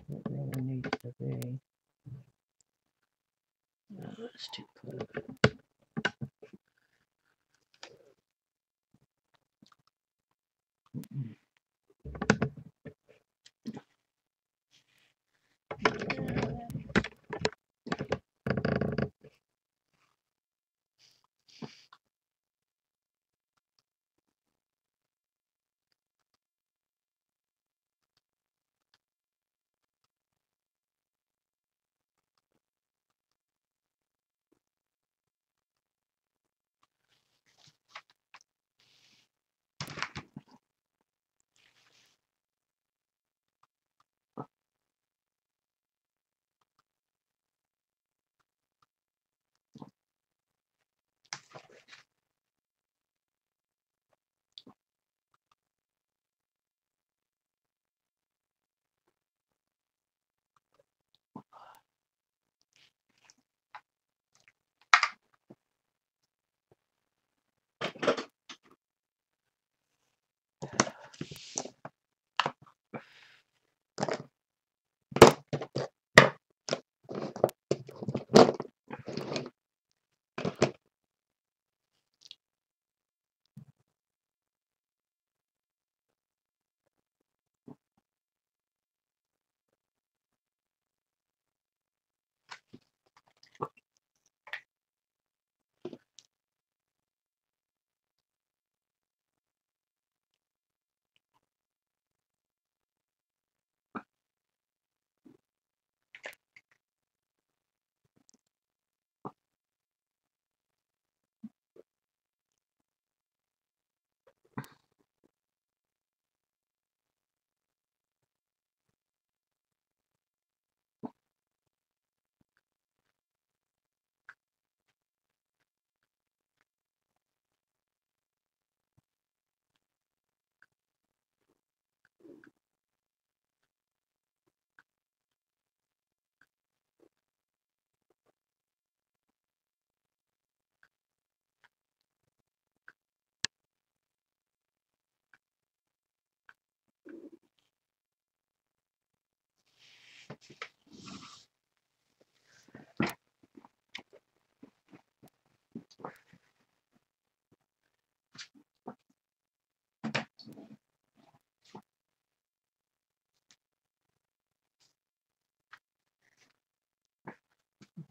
It really needs to be. No, that's too close.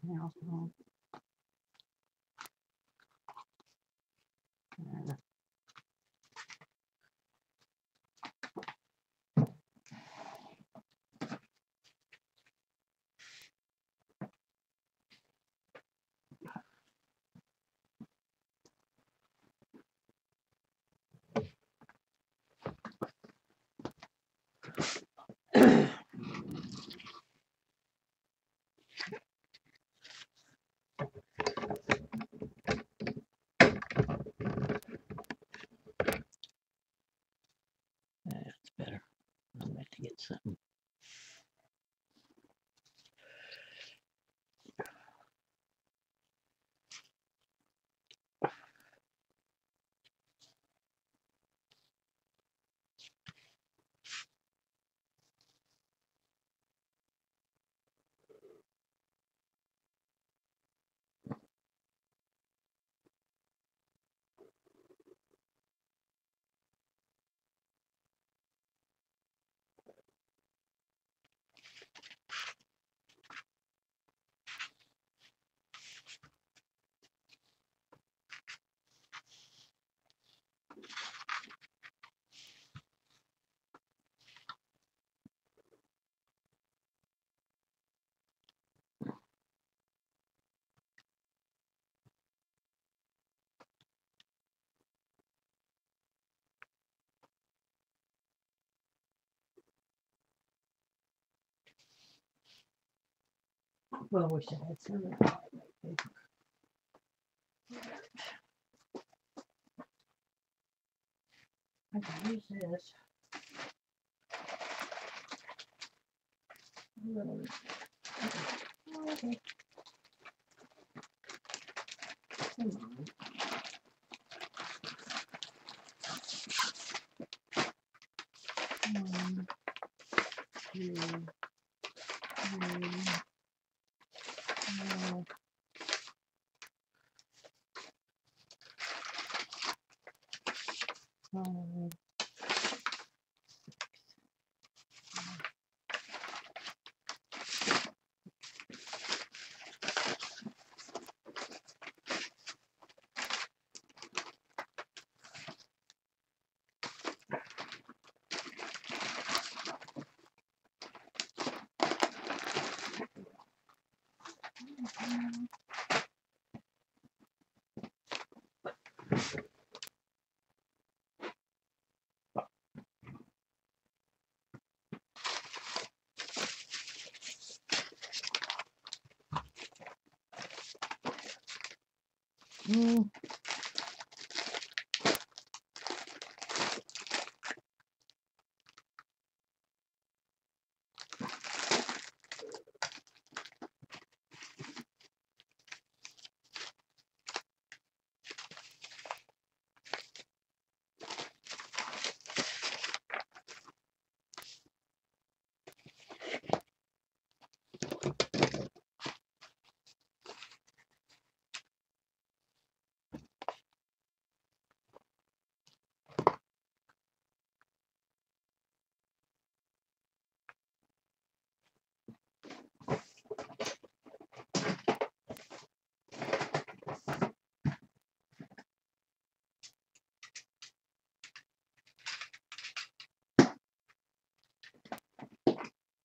Alcohol. That's better. I'd like to get something. Well, I wish I had some of that paper. I can use this. Okay. Come on. One, two, three, four. Five. Mm.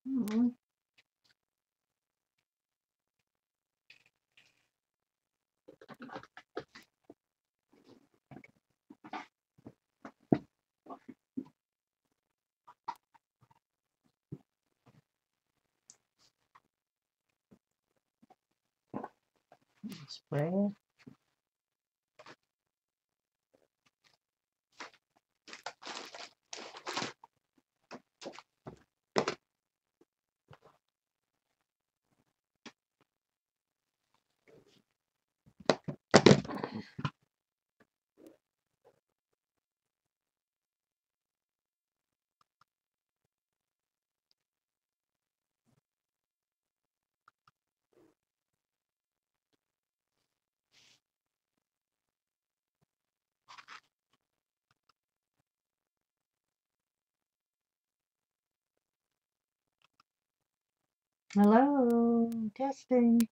Mm. Spray it. Hello, testing.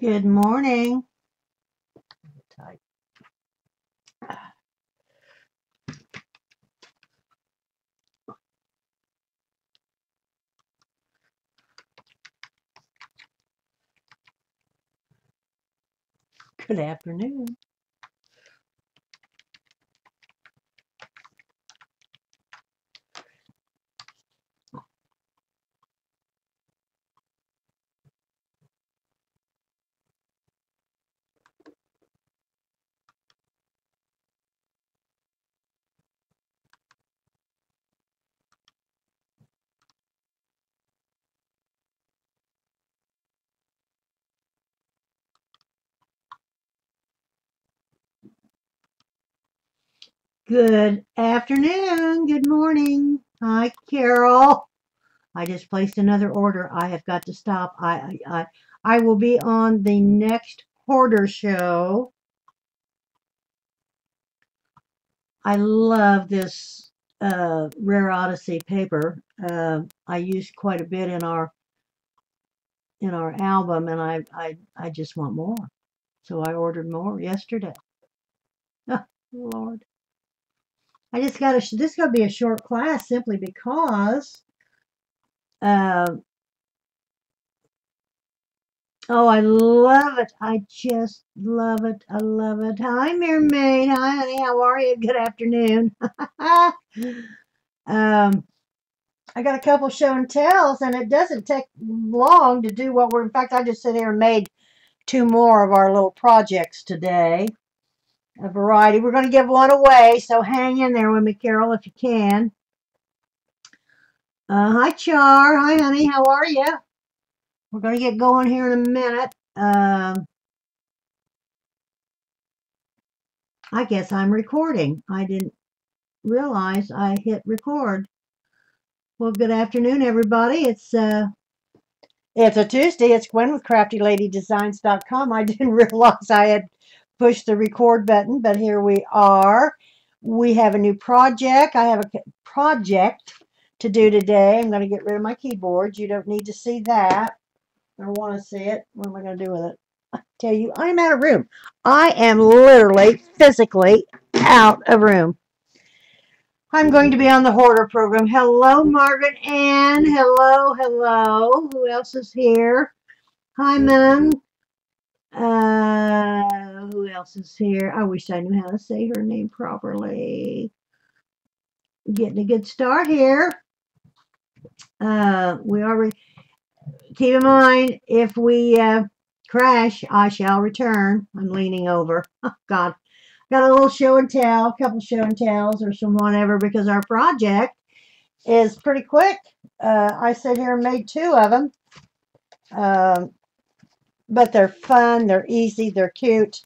Good morning. Tight. Good afternoon. Good afternoon. Good morning. Hi, Carol. I just placed another order. I have got to stop. I will be on the next hoarder show. I love this Rare Odyssey paper. I used quite a bit in our album, and I just want more. So I ordered more yesterday. Oh, Lord. I just got to, this is going to be a short class simply because, oh, I love it. I just love it. I love it. Hi, Mermaid. Hi, honey. How are you? Good afternoon. I got a couple show and tells, and it doesn't take long to do what we're, in fact, I just sit here and made 2 more of our little projects today. A variety. We're going to give one away, so hang in there with me, Carol, if you can. Hi, Char. Hi, honey. How are you? We're going to get going here in a minute. I guess I'm recording. I didn't realize I hit record. Well, good afternoon, everybody. It's a Tuesday. It's Gwen with CraftyLadyDesigns.com. I didn't realize I had pushed the record button, but here we are. We have a new project. I have a project to do today. I'm going to get rid of my keyboard. You don't need to see that or want to see it. What am I going to do with it? I tell you, I'm out of room. I am literally, physically out of room. I'm going to be on the hoarder program. Hello, Margaret Ann. Hello, hello. Who else is here? Hi, Mom. Who else is here? I wish I knew how to say her name properly. Getting a good start here. We already keep in mind if we crash, I shall return. I'm leaning over. Oh, God. Got a little show and tell, a couple show and tells or some whatever because our project is pretty quick. I sit here and made 2 of them. But they're fun, they're easy, they're cute.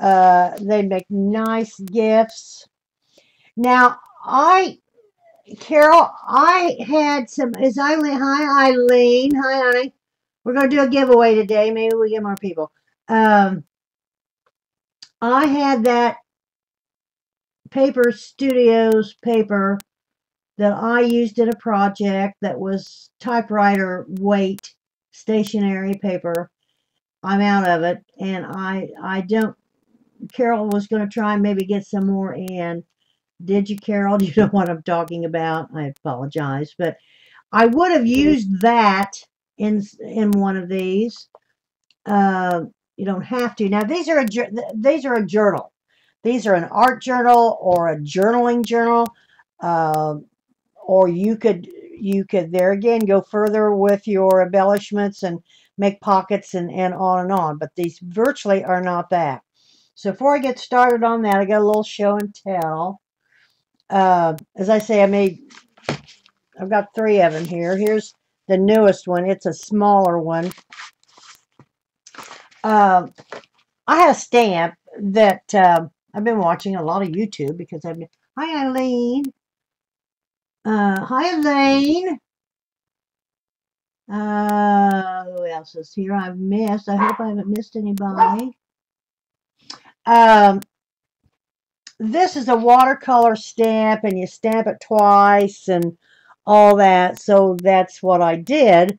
They make nice gifts. Now, Carol, I had some, is Eileen, hi Eileen, hi honey. We're going to do a giveaway today. Maybe we get more people. I had that Paper Studios paper that I used in a project that was typewriter weight stationery paper. I'm out of it, and I don't. Carol was going to try and maybe get some more in. Did you, Carol? Do you know what I'm talking about? I apologize, but I would have used that in one of these. You don't have to. Now these are a journal. These are an art journal or a journaling journal, or you could there again go further with your embellishments and make pockets and on and on. But these virtually are not that. So before I get started on that, I got a little show and tell. As I say, I've got 3 of them here. Here's the newest one. It's a smaller one. I had a stamp that I've been watching a lot of YouTube because I've been. Hi, Eileen. Hi, Elaine. Who else is here? I've missed. I hope I haven't missed anybody. This is a watercolor stamp, and you stamp it twice and all that. So that's what I did.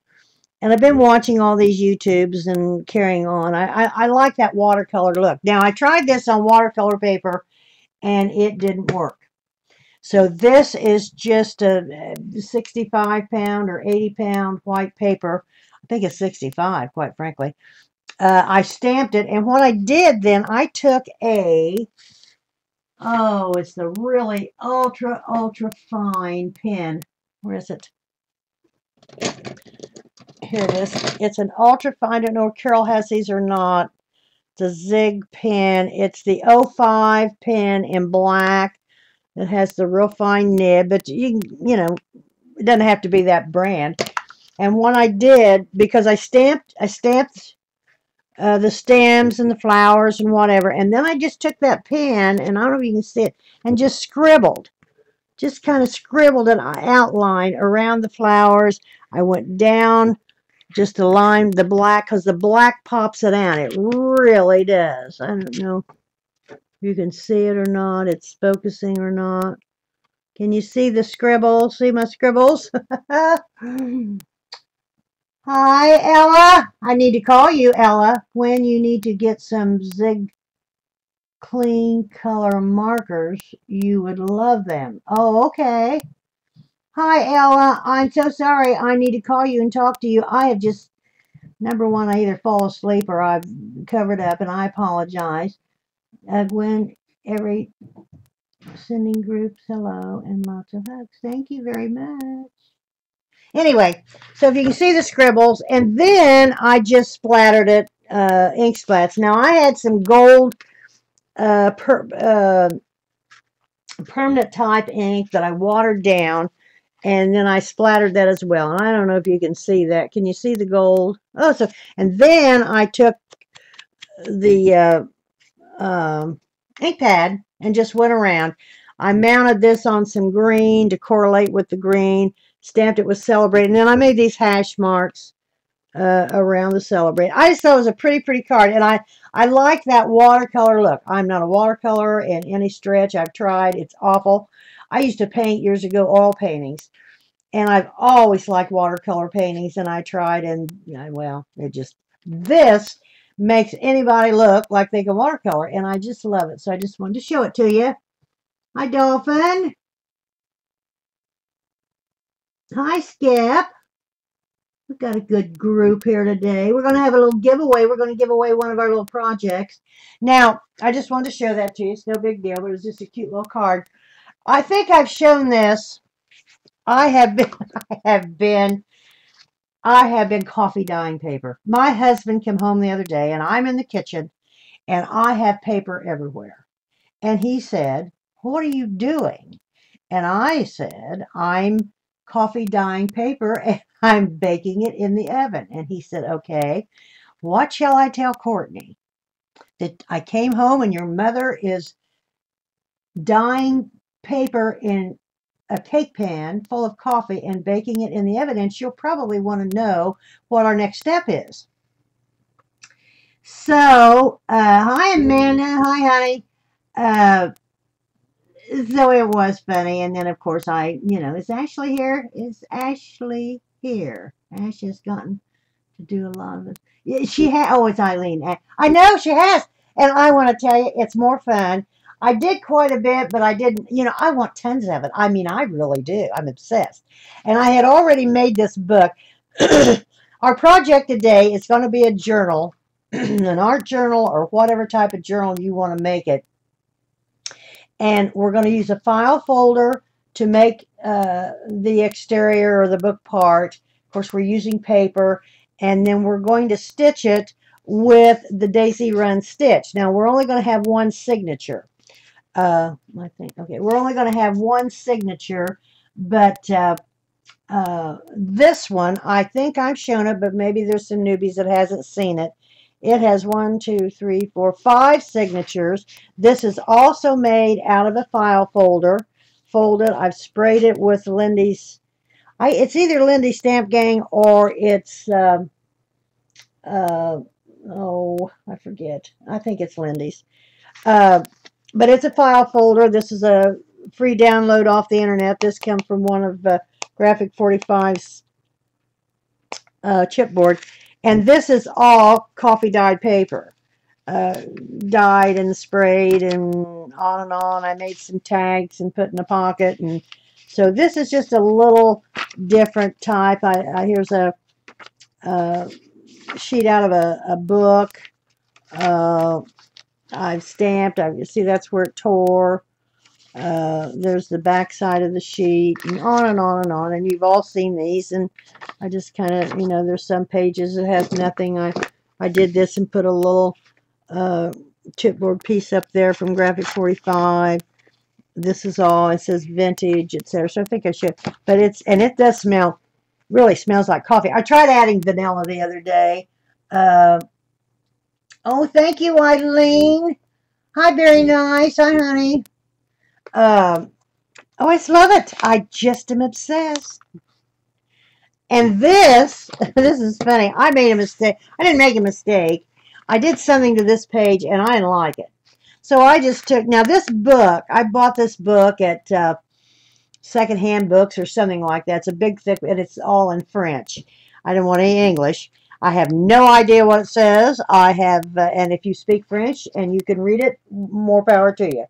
And I've been watching all these YouTubes and carrying on. I like that watercolor look. Now, I tried this on watercolor paper, and it didn't work. So this is just a 65 pound or 80 pound white paper. I think it's 65, quite frankly. I stamped it, and what I did then, I took it's the really ultra fine pen. Where is it? Here it is. It's an ultra fine. I don't know if Carol has these or not. It's a Zig pen. It's the 05 pen in black. It has the real fine nib, but you know, it doesn't have to be that brand. And what I did, because I stamped the stems and the flowers and whatever, and then I just took that pen, and I don't know if you can see it, and just scribbled. Just kind of scribbled an outline around the flowers. I went down just to line the black, because the black pops it out. It really does. I don't know if you can see it or not. It's focusing or not. Can you see the scribbles? See my scribbles? Hi, Ella. I need to call you, Ella, when you need to get some Zig Clean Color markers. You would love them. Oh, okay. Hi, Ella. I'm so sorry. I need to call you and talk to you. I have just, number one, I either fall asleep or I've covered up, and I apologize. Gwen, every sending groups hello and lots of hugs. Thank you very much. Anyway, so if you can see the scribbles, and then I just splattered it, ink splats. Now, I had some gold permanent type ink that I watered down, and then I splattered that as well. And I don't know if you can see that. Can you see the gold? Oh, so, and then I took the ink pad and just went around. I mounted this on some green to correlate with the green, stamped it with Celebrate, and then I made these hash marks around the Celebrate. I just thought it was a pretty card, and I like that watercolor look. I'm not a watercolorer in any stretch. I've tried. It's awful. I used to paint years ago oil paintings, and I've always liked watercolor paintings, and I tried, and well, this makes anybody look like they can watercolor, and I just love it. So I just wanted to show it to you. Hi, Dolphin. Hi, Skip. We've got a good group here today. We're going to have a little giveaway. We're going to give away one of our little projects. Now, I just wanted to show that to you. It's no big deal, but it's just a cute little card. I think I've shown this. I have been coffee dyeing paper. My husband came home the other day, and I'm in the kitchen, and I have paper everywhere. And he said, "What are you doing?" And I said, "I'm coffee dyeing paper, and I'm baking it in the oven." And he said, "Okay, what shall I tell Courtney? That I came home and your mother is dyeing paper in a cake pan full of coffee and baking it in the oven, and she'll probably want to know what our next step is." So, hi, Amanda. Hi, honey. So it was funny. And then, of course, is Ashley here? Is Ashley here? Ash has gotten to do a lot of it. Yeah, it's Eileen. I know she has. And I want to tell you, it's more fun. I did quite a bit, but I didn't, I want tons of it. I mean, I really do. I'm obsessed. And I had already made this book. Our project today is going to be a journal, an art journal, or whatever type of journal you want to make it. And we're going to use a file folder to make the exterior or the book part. Of course, we're using paper. And then we're going to stitch it with the Daisy Run stitch. Now, we're only going to have one signature. I think, okay, we're only going to have one signature. But this one, I think I've shown it, but maybe there's some newbies that hasn't seen it. It has 1, 2, 3, 4, 5 signatures. This is also made out of a file folder. Folded. I've sprayed it with Lindy's. It's either Lindy Stamp Gang or it's, I forget. I think it's Lindy's. But it's a file folder. This is a free download off the internet. This comes from one of Graphic 45's chipboard, and this is all coffee dyed paper, uh, dyed and sprayed and on and on. I made some tags and put in a pocket, and so this is just a little different type. Here's a sheet out of a book. I've stamped. You see that's where it tore. There's the back side of the sheet, and on and on and on. And you've all seen these, and I just kind of, there's some pages that has nothing. I did this and put a little chipboard piece up there from Graphic 45. This is all, it says vintage, etc. So I think I should, but it does smell, really smells like coffee. I tried adding vanilla the other day. Oh, thank you, Eileen. Hi, very nice. Hi, honey. Oh, I just love it. I just am obsessed. And this is funny. I made a mistake. I didn't make a mistake. I did something to this page, and I didn't like it. So I just took, now this book, I bought this book at Secondhand Books or something like that. It's a big, thick, and it's all in French. I didn't want any English. I have no idea what it says. And if you speak French and you can read it, more power to you.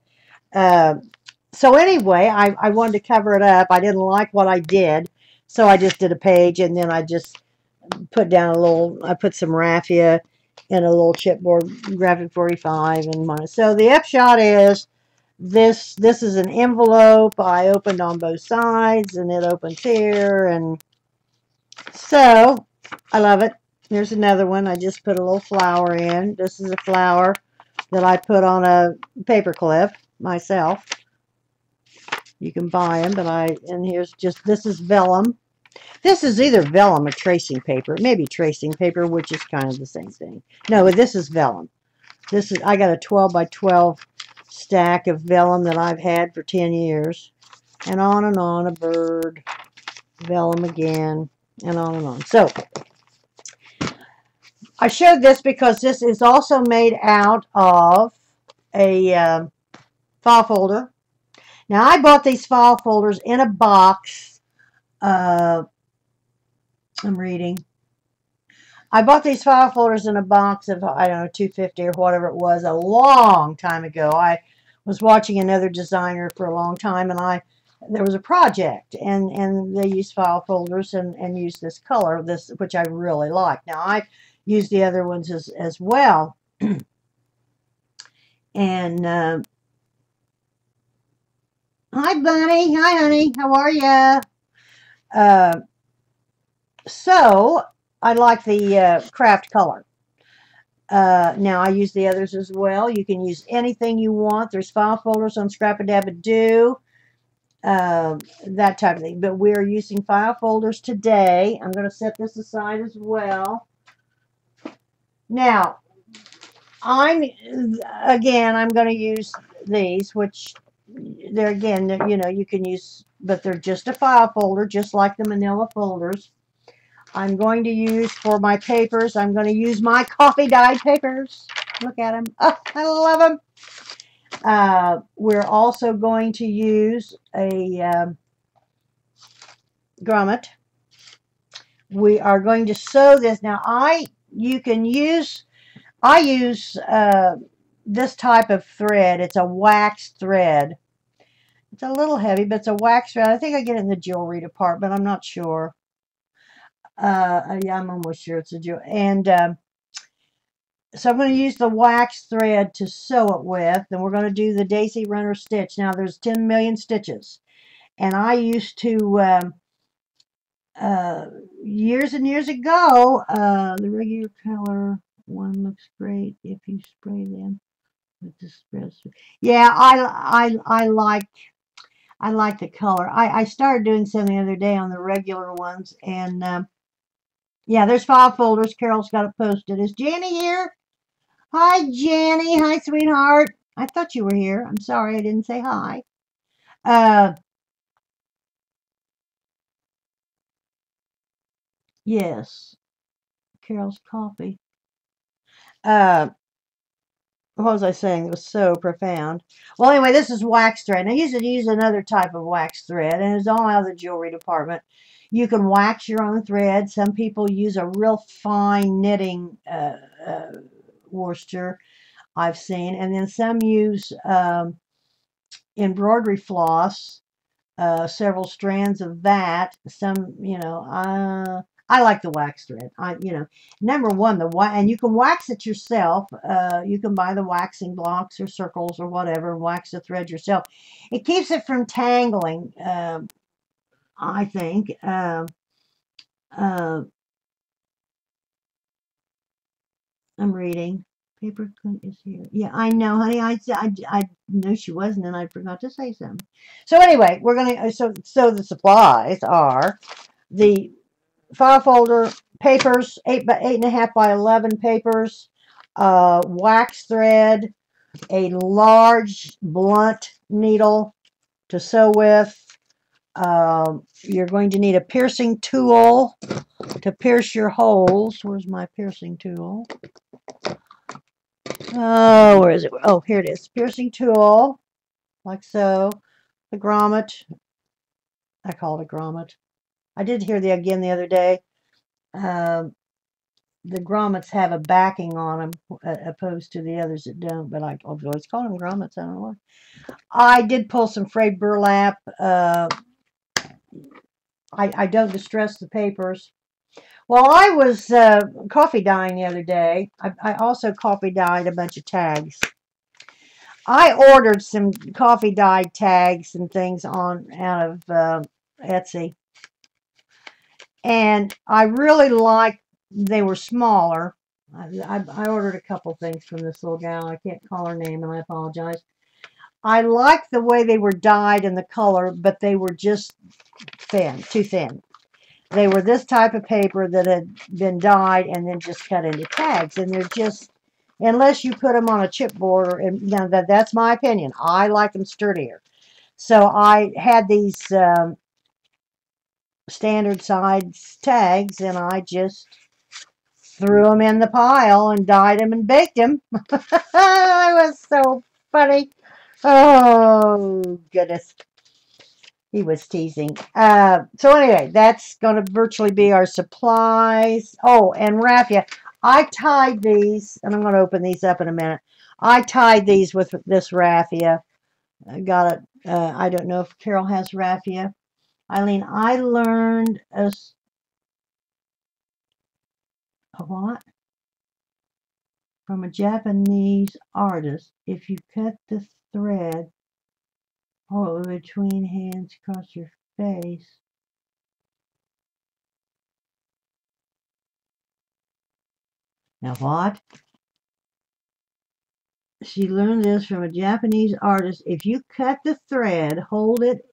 So anyway, I wanted to cover it up. I didn't like what I did, so I just did a page, and then I just put down I put some raffia in a little chipboard, Graphic 45, and mine. So the upshot is, this is an envelope I opened on both sides, and it opens here, and so I love it. Here's another one. I just put a little flower in. This is a flower that I put on a paper clip myself. You can buy them, and here's this is vellum. This is either vellum or tracing paper. It may be tracing paper, which is kind of the same thing. No, this is vellum. I got a 12 by 12 stack of vellum that I've had for 10 years. And on, a bird, vellum again, and on and on. So, I showed this because this is also made out of a file folder. Now, I bought these file folders in a box. I'm reading. I bought these file folders in a box of, I don't know, $2.50 or whatever it was, a long time ago. I was watching another designer for a long time, and there was a project, and they used file folders and used this color, which I really like. Now, I've used the other ones as well. And hi, Bunny. Hi, honey. How are ya? So, I like the craft color. Now, I use the others as well. You can use anything you want. There's file folders on Scrap-a-Dab-a-Doo, that type of thing. But we're using file folders today. I'm going to set this aside as well. Now, I'm going to use these, which they're, again, you can use, but they're just a file folder, just like the manila folders. I'm going to use, for my papers, I'm going to use my coffee dyed papers. Look at them. Oh, I love them. We're also going to use a grommet. We are going to sew this. Now, I use this type of thread. It's a wax thread. It's a little heavy, but it's a wax thread. I think I get it in the jewelry department. I'm not sure. Yeah, I'm almost sure it's a jewelry. And so I'm going to use the wax thread to sew it with, and we're going to do the Daisy Runner stitch. Now, there's 10 million stitches, and I used to, years and years ago, the regular color one looks great if you spray them with the spread. Yeah, I like the color. I started doing some the other day on the regular ones, and yeah, there's file folders. Carol's got it posted. Is Jenny here? Hi, Jenny. Hi, sweetheart. I thought you were here. I'm sorry I didn't say hi. Yes. Carol's coffee. What was I saying? It was so profound. Well, anyway, this is wax thread. I used to use another type of wax thread, and it's all out of the jewelry department. You can wax your own thread. Some people use a real fine knitting worsted, I've seen, and then some use embroidery floss, several strands of that. Some, I like the wax thread. Number one, and you can wax it yourself. You can buy the waxing blocks or circles or whatever and wax the thread yourself. It keeps it from tangling, I think. I'm reading. Paper is here. Yeah, I know, honey. I knew she wasn't, and I forgot to say something. So anyway, we're gonna. So the supplies are the file folder, papers, 8.5 by 11 papers, wax thread, a large blunt needle to sew with. You're going to need a piercing tool to pierce your holes. Where's my piercing tool? Oh, where is it? Oh, here it is. Piercing tool, like so. The grommet. I call it a grommet. I did hear again the other day. The grommets have a backing on them, opposed to the others that don't. But I've always called them grommets. I don't know why. I did pull some frayed burlap. I don't distress the papers. Well, I was coffee dyeing the other day. I also coffee dyed a bunch of tags. I ordered some coffee dyed tags and things out of Etsy, and I really liked. They were smaller. I ordered a couple things from this little gal. I can't call her name, and I apologize. I liked the way they were dyed and the color, but they were just too thin. They were this type of paper that had been dyed and then just cut into tags, and they're just, unless you put them on a chipboard, that's my opinion. I like them sturdier. So I had these standard size tags, and I just threw them in the pile and dyed them and baked them. It was so funny. Oh, goodness. He was teasing. So anyway, that's going to virtually be our supplies. Oh, and raffia. I tied these, and I'm going to open these up in a minute. I tied these with this raffia. I got it. I don't know if Carol has raffia. Eileen, I learned a what? From a Japanese artist. If you cut the thread, hold it between hands across your face. Now what? She learned this from a Japanese artist. If you cut the thread, hold it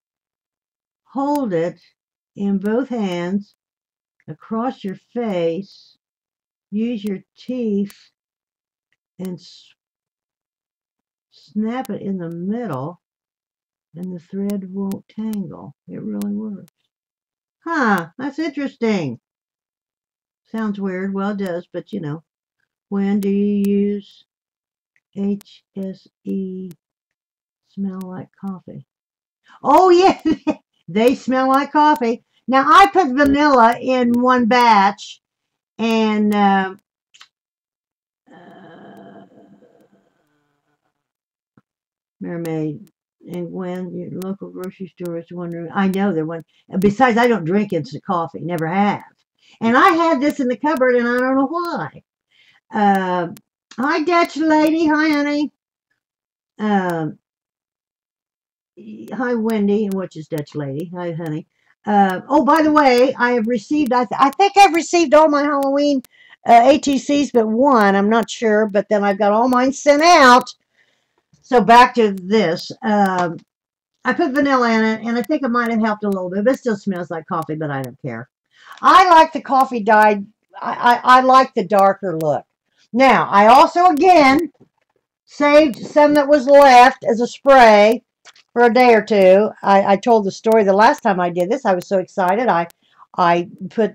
in both hands across your face, use your teeth and snap it in the middle, and the thread won't tangle. It really works. Huh, that's interesting. Sounds weird. Well, it does, but you know. When do you use HSE smell like coffee? Oh, yeah, they smell like coffee. Now, I put vanilla in one batch, and Mermaid and Gwen, your local grocery store is wondering. I know they're one. Besides, I don't drink instant coffee, never have. And I had this in the cupboard, and I don't know why. Hi, Dutch lady. Hi, honey. Hi, Wendy, which is Dutch lady. Hi, honey. Oh, by the way, I have received, I think I've received all my Halloween ATCs but one. I'm not sure, but then I've got all mine sent out. So back to this. I put vanilla in it, and I think it might have helped a little bit, but it still smells like coffee, but I don't care. I like the coffee dyed. I like the darker look. Now, I also, again, saved some that was left as a spray for a day or two. I told the story the last time I did this. I was so excited. I put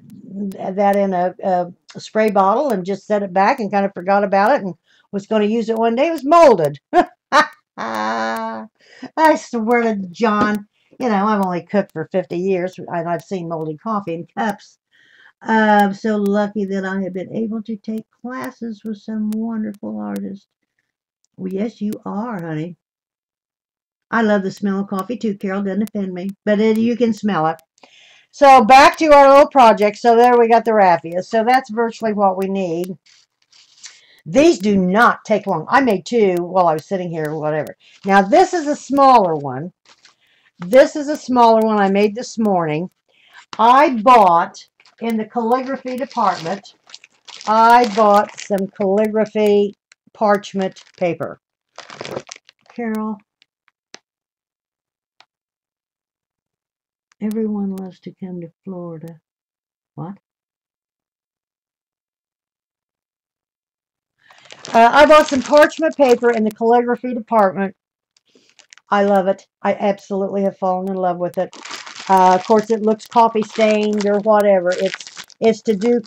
that in a spray bottle and just set it back and kind of forgot about it and was going to use it one day. It was molded. I swear to John, You know, I've only cooked for 50 years and I've seen molded coffee in cups. I'm so lucky that I have been able to take classes with some wonderful artists. Well, yes, you are, honey. I love the smell of coffee too. Carol doesn't offend me, but you can smell it. So back to our little project. So there we got the raffia. So that's virtually what we need. These do not take long. I made two while I was sitting here or whatever. Now this is a smaller one. This is a smaller one I made this morning. I bought in the calligraphy department, I bought some calligraphy parchment paper. Carol, everyone loves to come to Florida. What? I bought some parchment paper in the calligraphy department. I love it. I absolutely have fallen in love with it. Of course, it looks coffee stained or whatever. It's to do.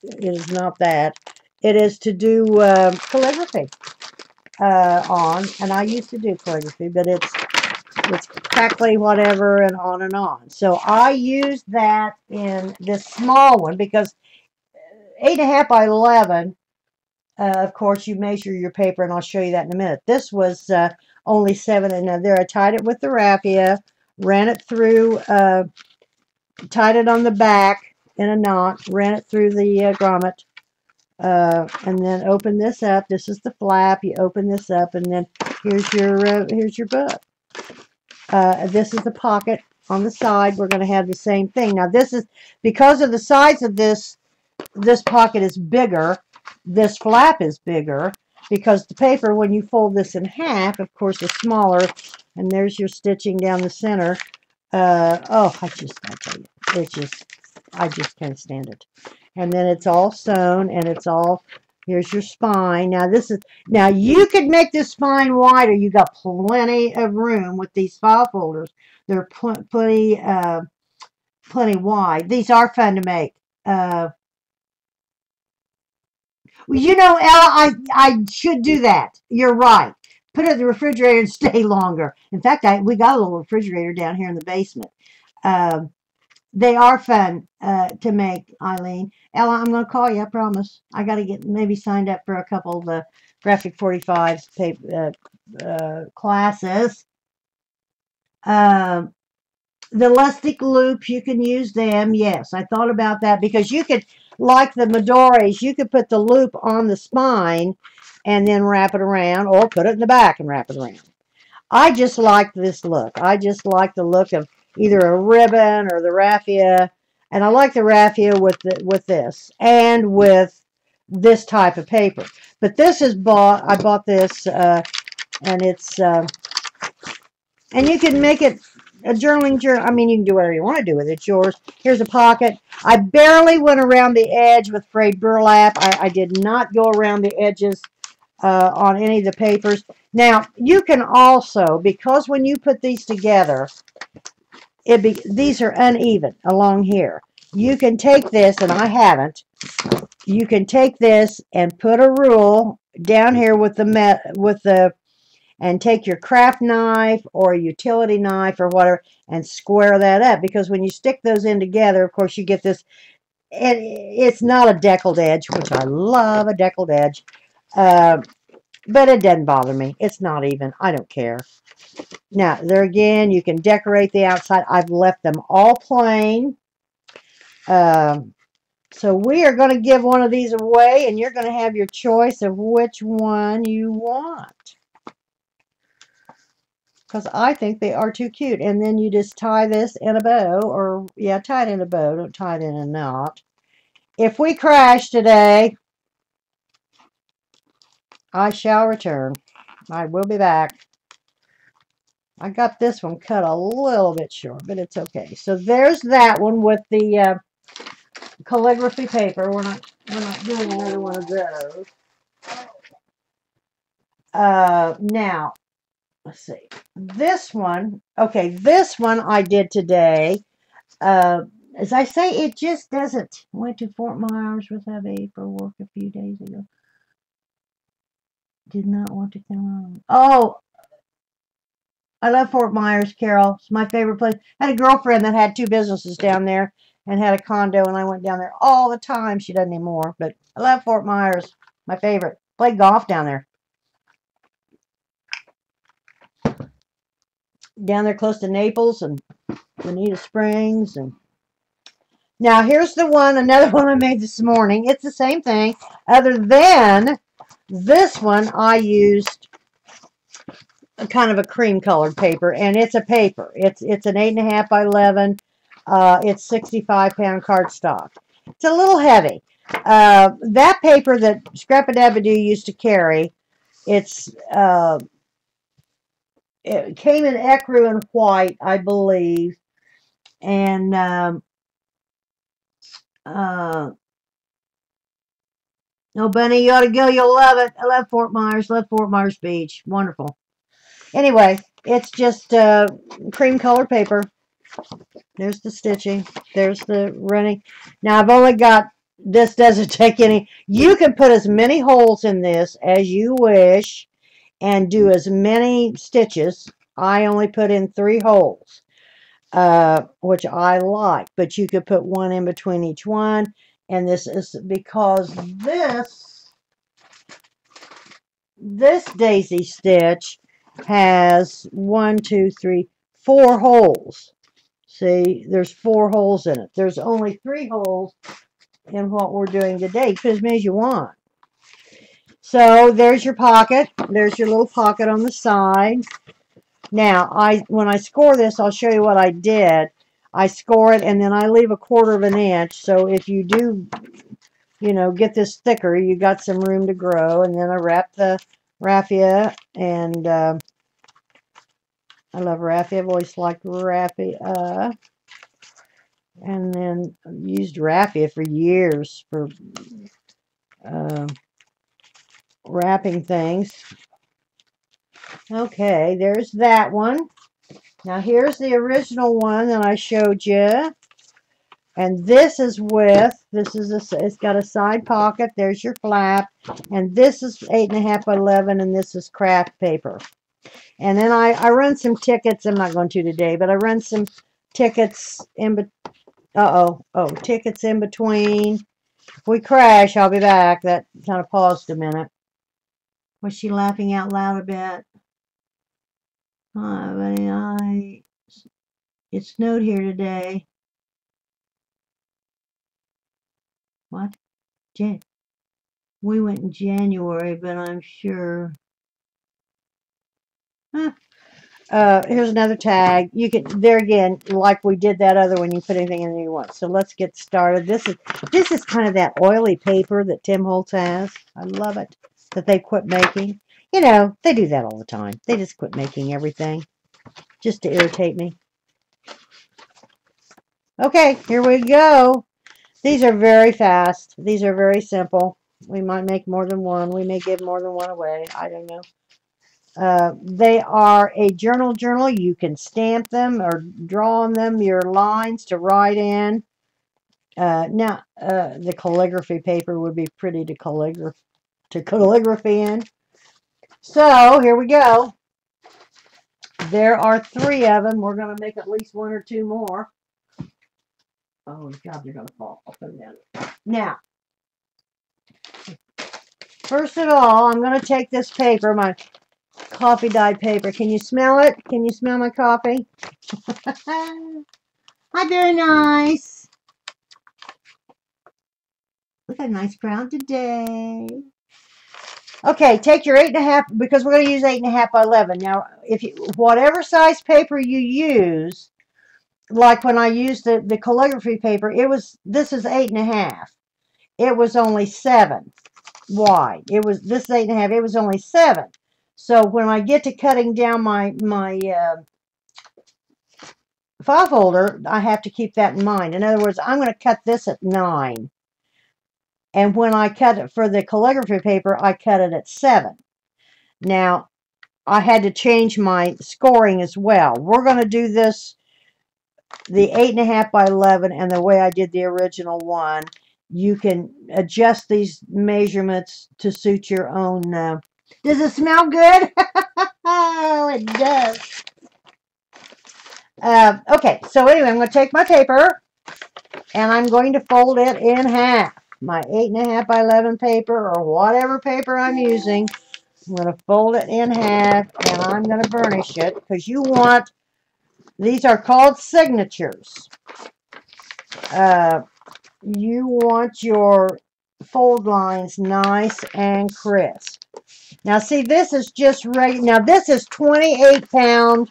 It is not that. It is to do calligraphy on, and I used to do calligraphy, but it's crackly whatever and on and on. So I used that in this small one because 8.5 by 11. Of course, you measure your paper, and I'll show you that in a minute. This was only 7 and there. I tied it with the raffia, ran it through, tied it on the back in a knot, ran it through the grommet, and then open this up. This is the flap. You open this up, and then here's your book. This is the pocket on the side. We're going to have the same thing. Now this is because of the size of this. This pocket is bigger. This flap is bigger because the paper, when you fold this in half, of course, is smaller. And there's your stitching down the center. Oh, I tell you, I just can't stand it. And then it's all sewn, and it's all, here's your spine. Now you could make this spine wider. You got plenty of room with these file folders. They're plenty wide. These are fun to make. Well, you know, Ella, I should do that. You're right. Put it in the refrigerator and stay longer. In fact, we got a little refrigerator down here in the basement. Um, they are fun to make, Eileen. Ella, I'm going to call you, I promise. I got to get maybe signed up for a couple of the Graphic 45's classes. The Lustig loops, you can use them. Yes, I thought about that because you could, like the Midori's, you could put the loop on the spine and then wrap it around, or put it in the back and wrap it around. I just like this look. I just like the look of either a ribbon or the raffia, and I like the raffia with this and with this type of paper. But this is I bought this, and it's and you can make it a journaling journal. I mean, you can do whatever you want to do with it. It's yours. Here's a pocket. I barely went around the edge with frayed burlap. I did not go around the edges on any of the papers. Now, you can also, because when you put these together, these are uneven along here. You can take this, and I haven't. You can take this and put a rule down here with and take your craft knife or a utility knife or whatever and square that up, because when you stick those in together, of course, you get this, and it's not a deckled edge, which I love a deckled edge, but it doesn't bother me. It's not even. I don't care. Now, there again, you can decorate the outside. I've left them all plain. So we are going to give one of these away, and you're going to have your choice of which one you want, because I think they are too cute. And then you just tie this in a bow, or yeah, tie it in a bow. Don't tie it in a knot. If we crash today, I shall return. I will be back. I got this one cut a little bit short, but it's okay. So there's that one with the calligraphy paper. We're not doing another one of those. Now, let's see. This one, okay, this one I did today. As I say, it just doesn't. Went to Fort Myers with hubby for work a few days ago. Did not want to come home. Oh, I love Fort Myers, Carol. It's my favorite place. I had a girlfriend that had 2 businesses down there and had a condo, and I went down there all the time. She doesn't anymore, but I love Fort Myers. My favorite. Played golf down there. Down there close to Naples and Bonita Springs. And now here's the one, another one I made this morning. It's the same thing, other than this one I used a kind of a cream colored paper, and it's a paper. It's an 8.5 by 11. It's 65-pound cardstock. It's a little heavy. That paper that Scrap-a-Dab-a-Doo used to carry, it came in ecru and white, I believe, and oh, Bunny, you ought to go. You'll love it. I love Fort Myers. Love Fort Myers Beach. Wonderful. Anyway, it's just cream color paper. There's the stitching. There's the running. Now, I've only got, this doesn't take any. You can put as many holes in this as you wish and do as many stitches. I only put in 3 holes, which I like. But you could put 1 in between each one. And this is because this daisy stitch has 1, 2, 3, 4 holes. See, there's 4 holes in it. There's only 3 holes in what we're doing today. You put as many as you want. So there's your pocket. There's your little pocket on the side. Now, when I score this, I'll show you what I did. I score it, and then I leave a 1/4 of an inch. So if you do, get this thicker, you got some room to grow. And then I wrap the raffia, and I love raffia. I've always liked raffia. And then used raffia for years for wrapping things. Okay, there's that one. Now here's the original one that I showed you. And this is it's got a side pocket. There's your flap. And this is 8.5 by 11, and this is craft paper. And then I run some tickets. I'm not going to today, but I run some tickets in tickets in between. If we crash, I'll be back. That kind of paused a minute. Was she laughing out loud a bit? It snowed here today. What? We went in January, but I'm sure. Here's another tag. You can, there again, like we did that other one, you put anything in there you want. So let's get started. This is kind of that oily paper that Tim Holtz has. I love it that they quit making. They do that all the time. They just quit making everything just to irritate me. Okay, here we go. These are very fast. These are very simple. We might make more than one. We may give more than one away. I don't know. They are a journal. You can stamp them or draw on them your lines to write in. Now, the calligraphy paper would be pretty to calligraphy in. So, here we go. There are 3 of them. We're going to make at least 1 or 2 more. Oh, God, they're going to fall. I'll put them down. Now, first of all, I'm going to take this paper, my coffee dyed paper. Can you smell it? Can you smell my coffee? Hi, very nice. We got a nice crowd today. Okay, take your 8.5, because we're going to use 8.5 by 11. Now, whatever size paper you use, like when I used the calligraphy paper, this is 8.5. It was only 7 wide. This is 8.5. It was only 7. So when I get to cutting down my file folder, I have to keep that in mind. In other words, I'm going to cut this at 9. And when I cut it for the calligraphy paper, I cut it at 7. Now, I had to change my scoring as well. We're going to do this, the 8.5 by 11, and the way I did the original one. You can adjust these measurements to suit your own. Does it smell good? Oh, it does. Okay, so anyway, I'm going to take my paper and I'm going to fold it in half. My 8.5 by 11 paper or whatever paper I'm using, I'm going to fold it in half and I'm going to burnish it because you want, these are called signatures. You want your fold lines nice and crisp. Now see, this is just right. Now this is 28-pound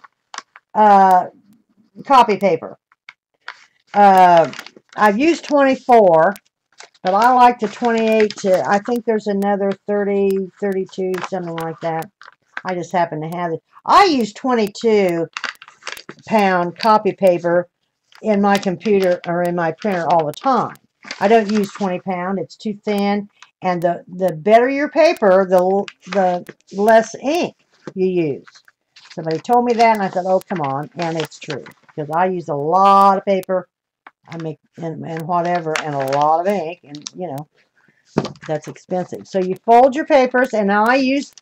copy paper. I've used 24, but I like the 28 to, I think there's another 30, 32, something like that. I just happen to have it. I use 22-pound copy paper in my computer or in my printer all the time. I don't use 20-pound. It's too thin. And the better your paper, the less ink you use. Somebody told me that, and I said, oh, come on. And it's true. Because I use a lot of paper. I make, and whatever, and a lot of ink. And, you know, that's expensive. So you fold your papers, and now I use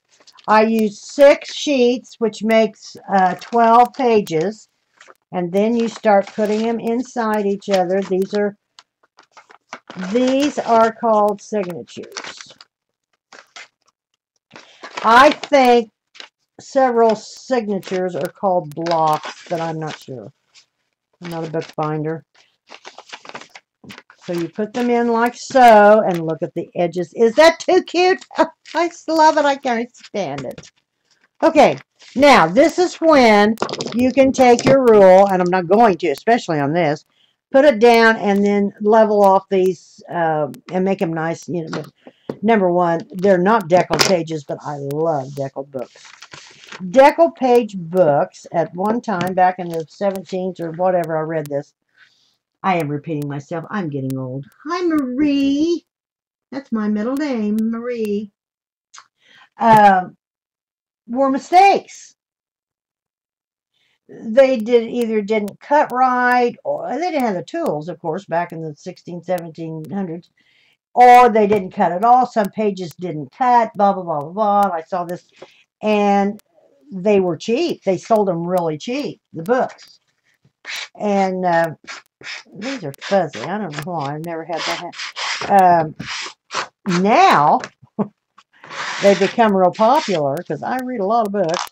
6 sheets, which makes 12 pages. And then you start putting them inside each other. These are called signatures. I think several signatures are called blocks, but I'm not sure. I'm not a bookbinder. So you put them in like so, and look at the edges. Is that too cute? I love it. I can't stand it. Okay, now this is when you can take your rule, and I'm not going to, especially on this, put it down and then level off these and make them nice. You know, number one, they're not deckled pages, but I love deckled books. Deckled page books, at one time back in the 17th or whatever, I read this. I am repeating myself. I'm getting old. Hi, Marie. That's my middle name, Marie. Were mistakes. They either didn't cut right, or they didn't have the tools, of course, back in the 1700s, or they didn't cut at all. Some pages didn't cut, blah, blah, blah, blah, blah. I saw this, and they were cheap. They sold them really cheap, the books. And these are fuzzy. I don't know why. I've never had that. Now, they've become real popular because I read a lot of books.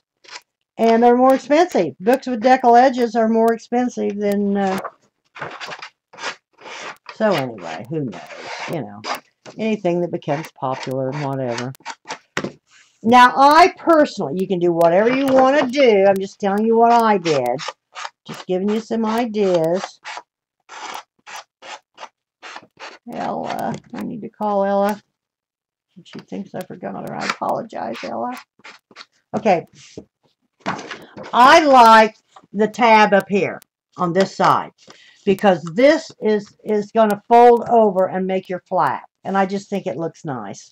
And they're more expensive. Books with decal edges are more expensive than... So anyway, who knows? You know, anything that becomes popular and whatever. Now, I personally, you can do whatever you want to do. I'm just telling you what I did. Just giving you some ideas. Ella. I need to call Ella. She thinks I forgot her. I apologize, Ella. Okay. I like the tab up here on this side because this is going to fold over and make your flap. And I just think it looks nice.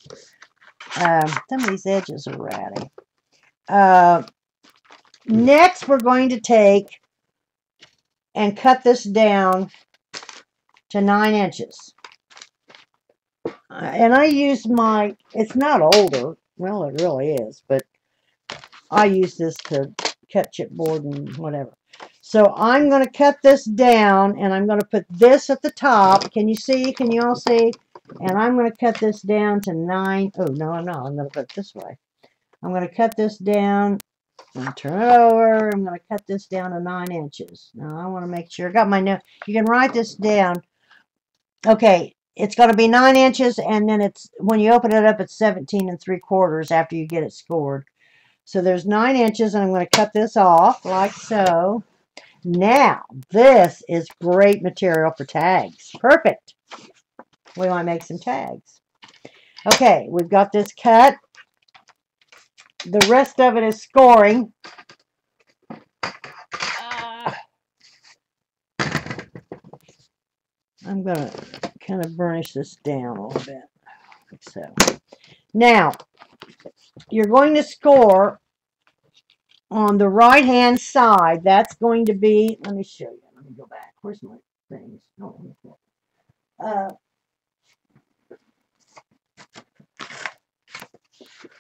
Some of these edges are ratty. Next, we're going to take and cut this down to 9 inches. And I use my, it's not older. Well, it really is, but I use this to cut chipboard and whatever. So I'm going to cut this down, and I'm going to put this at the top. Can you see? Can you all see? And I'm going to cut this down to 9. Oh, no, I'm not. I'm going to put it this way. I'm going to cut this down and turn it over. I'm going to cut this down to 9 inches. Now, I want to make sure. I got my note. You can write this down. Okay, it's going to be 9 inches, and then it's, when you open it up, it's 17 3/4 after you get it scored. So there's 9 inches, and I'm going to cut this off like so. Now, this is great material for tags. Perfect. We might make some tags. Okay, we've got this cut. The rest of it is scoring. I'm going to kind of burnish this down a little bit. Like so. Now, you're going to score on the right-hand side. That's going to be, let me show you. Let me go back. Where's my things?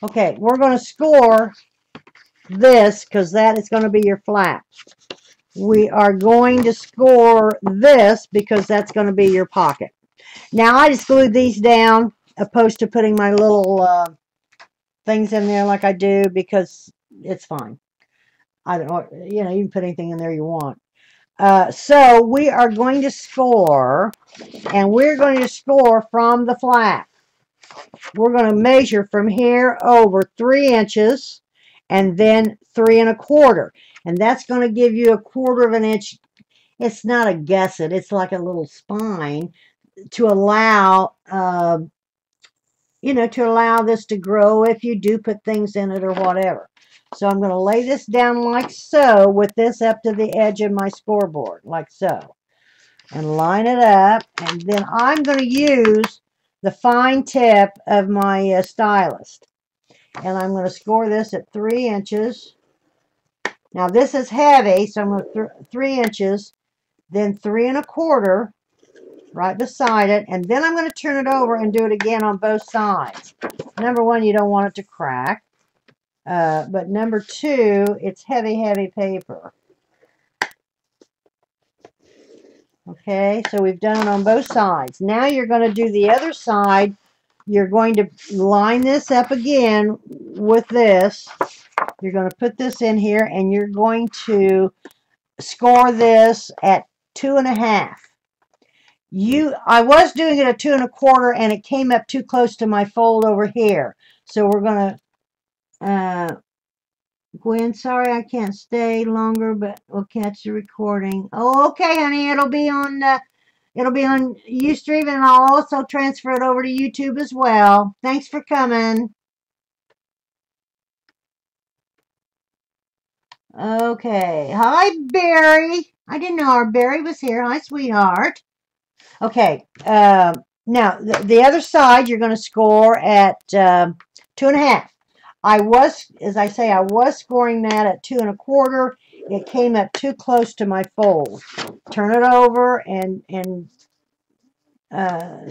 Okay, we're going to score this because that is going to be your flap. we are going to score this because that's going to be your pocket. Now I just glued these down opposed to putting my little things in there like I do because it's fine. I don't know, you know, you can put anything in there you want. So we are going to score, and we're going to score from the flap. We're going to measure from here over 3 inches and then 3 1/4. And that's going to give you 1/4 of an inch. It's not a gusset. It's like a little spine to allow, you know, to allow this to grow if you do put things in it or whatever. So I'm going to lay this down like so with this up to the edge of my scoreboard, like so. And line it up. And then I'm going to use the fine tip of my stylist. And I'm going to score this at 3 inches. Now this is heavy, so I'm going to 3 inches, then 3 1/4 right beside it, and then I'm going to turn it over and do it again on both sides. Number one, you don't want it to crack, but number two, it's heavy paper. Okay, so we've done it on both sides. Now you're going to do the other side. You're going to line this up again with this. You're going to put this in here, and you're going to score this at 2 1/2. I was doing it at 2 1/4, and it came up too close to my fold over here. So we're going to, Gwen, sorry I can't stay longer, but we'll catch the recording. Oh, okay, honey, it'll be on Ustream, and I'll also transfer it over to YouTube as well. Thanks for coming. Okay, hi, Barry. I didn't know our Barry was here. Hi, sweetheart. Okay, now the other side you're going to score at 2 1/2. As I say, I was scoring that at 2 1/4. It came up too close to my fold. Turn it over and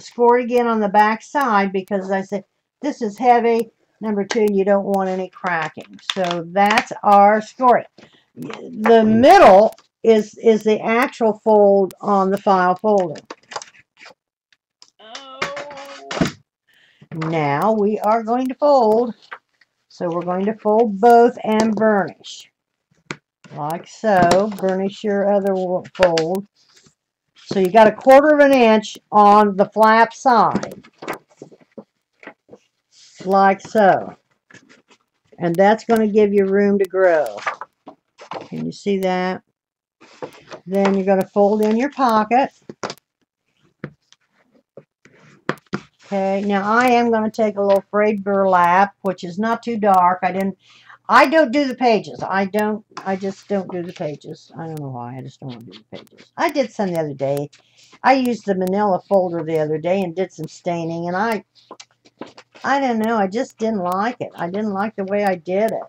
score it again on the back side because, as I said, this is heavy. Number two, you don't want any cracking. So that's our scoring. The middle is the actual fold on the file folder. Now we are going to fold. So we're going to fold both and burnish. Like so. Burnish your other fold. So you got 1/4 of an inch on the flap side. Like so. And that's going to give you room to grow. Can you see that? Then you're going to fold in your pocket. Okay, now I am going to take a little frayed burlap, which is not too dark. I don't do the pages. I just don't do the pages. I don't know why. I just don't want to do the pages. I did some the other day. I used the manila folder the other day and did some staining, and I don't know. I just didn't like it. I didn't like the way I did it.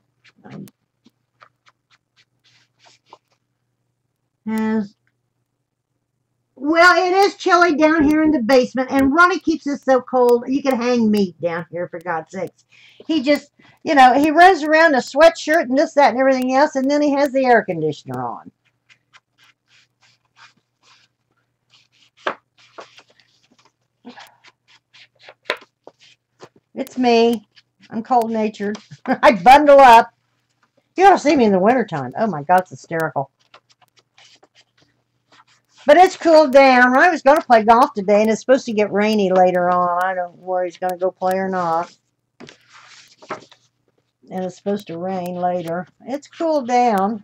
Well, it is chilly down here in the basement, and Ronnie keeps us so cold. You can hang meat down here, for God's sakes. He just, you know, he runs around in a sweatshirt and this, that, and everything else, and then he has the air conditioner on. It's me. I'm cold-natured. I bundle up. You ought to see me in the wintertime. Oh, my God, it's hysterical. But it's cooled down. Ryan was going to play golf today, and it's supposed to get rainy later on. I don't know where he's going to go play or not. And it's supposed to rain later. It's cooled down.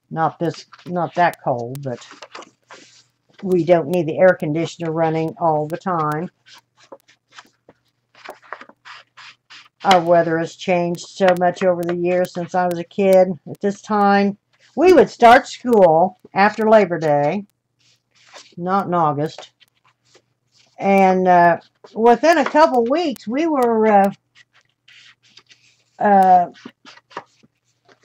Not that cold, but we don't need the air conditioner running all the time. Our weather has changed so much over the years since I was a kid. At this time, we would start school after Labor Day, not in August. And within a couple weeks, we were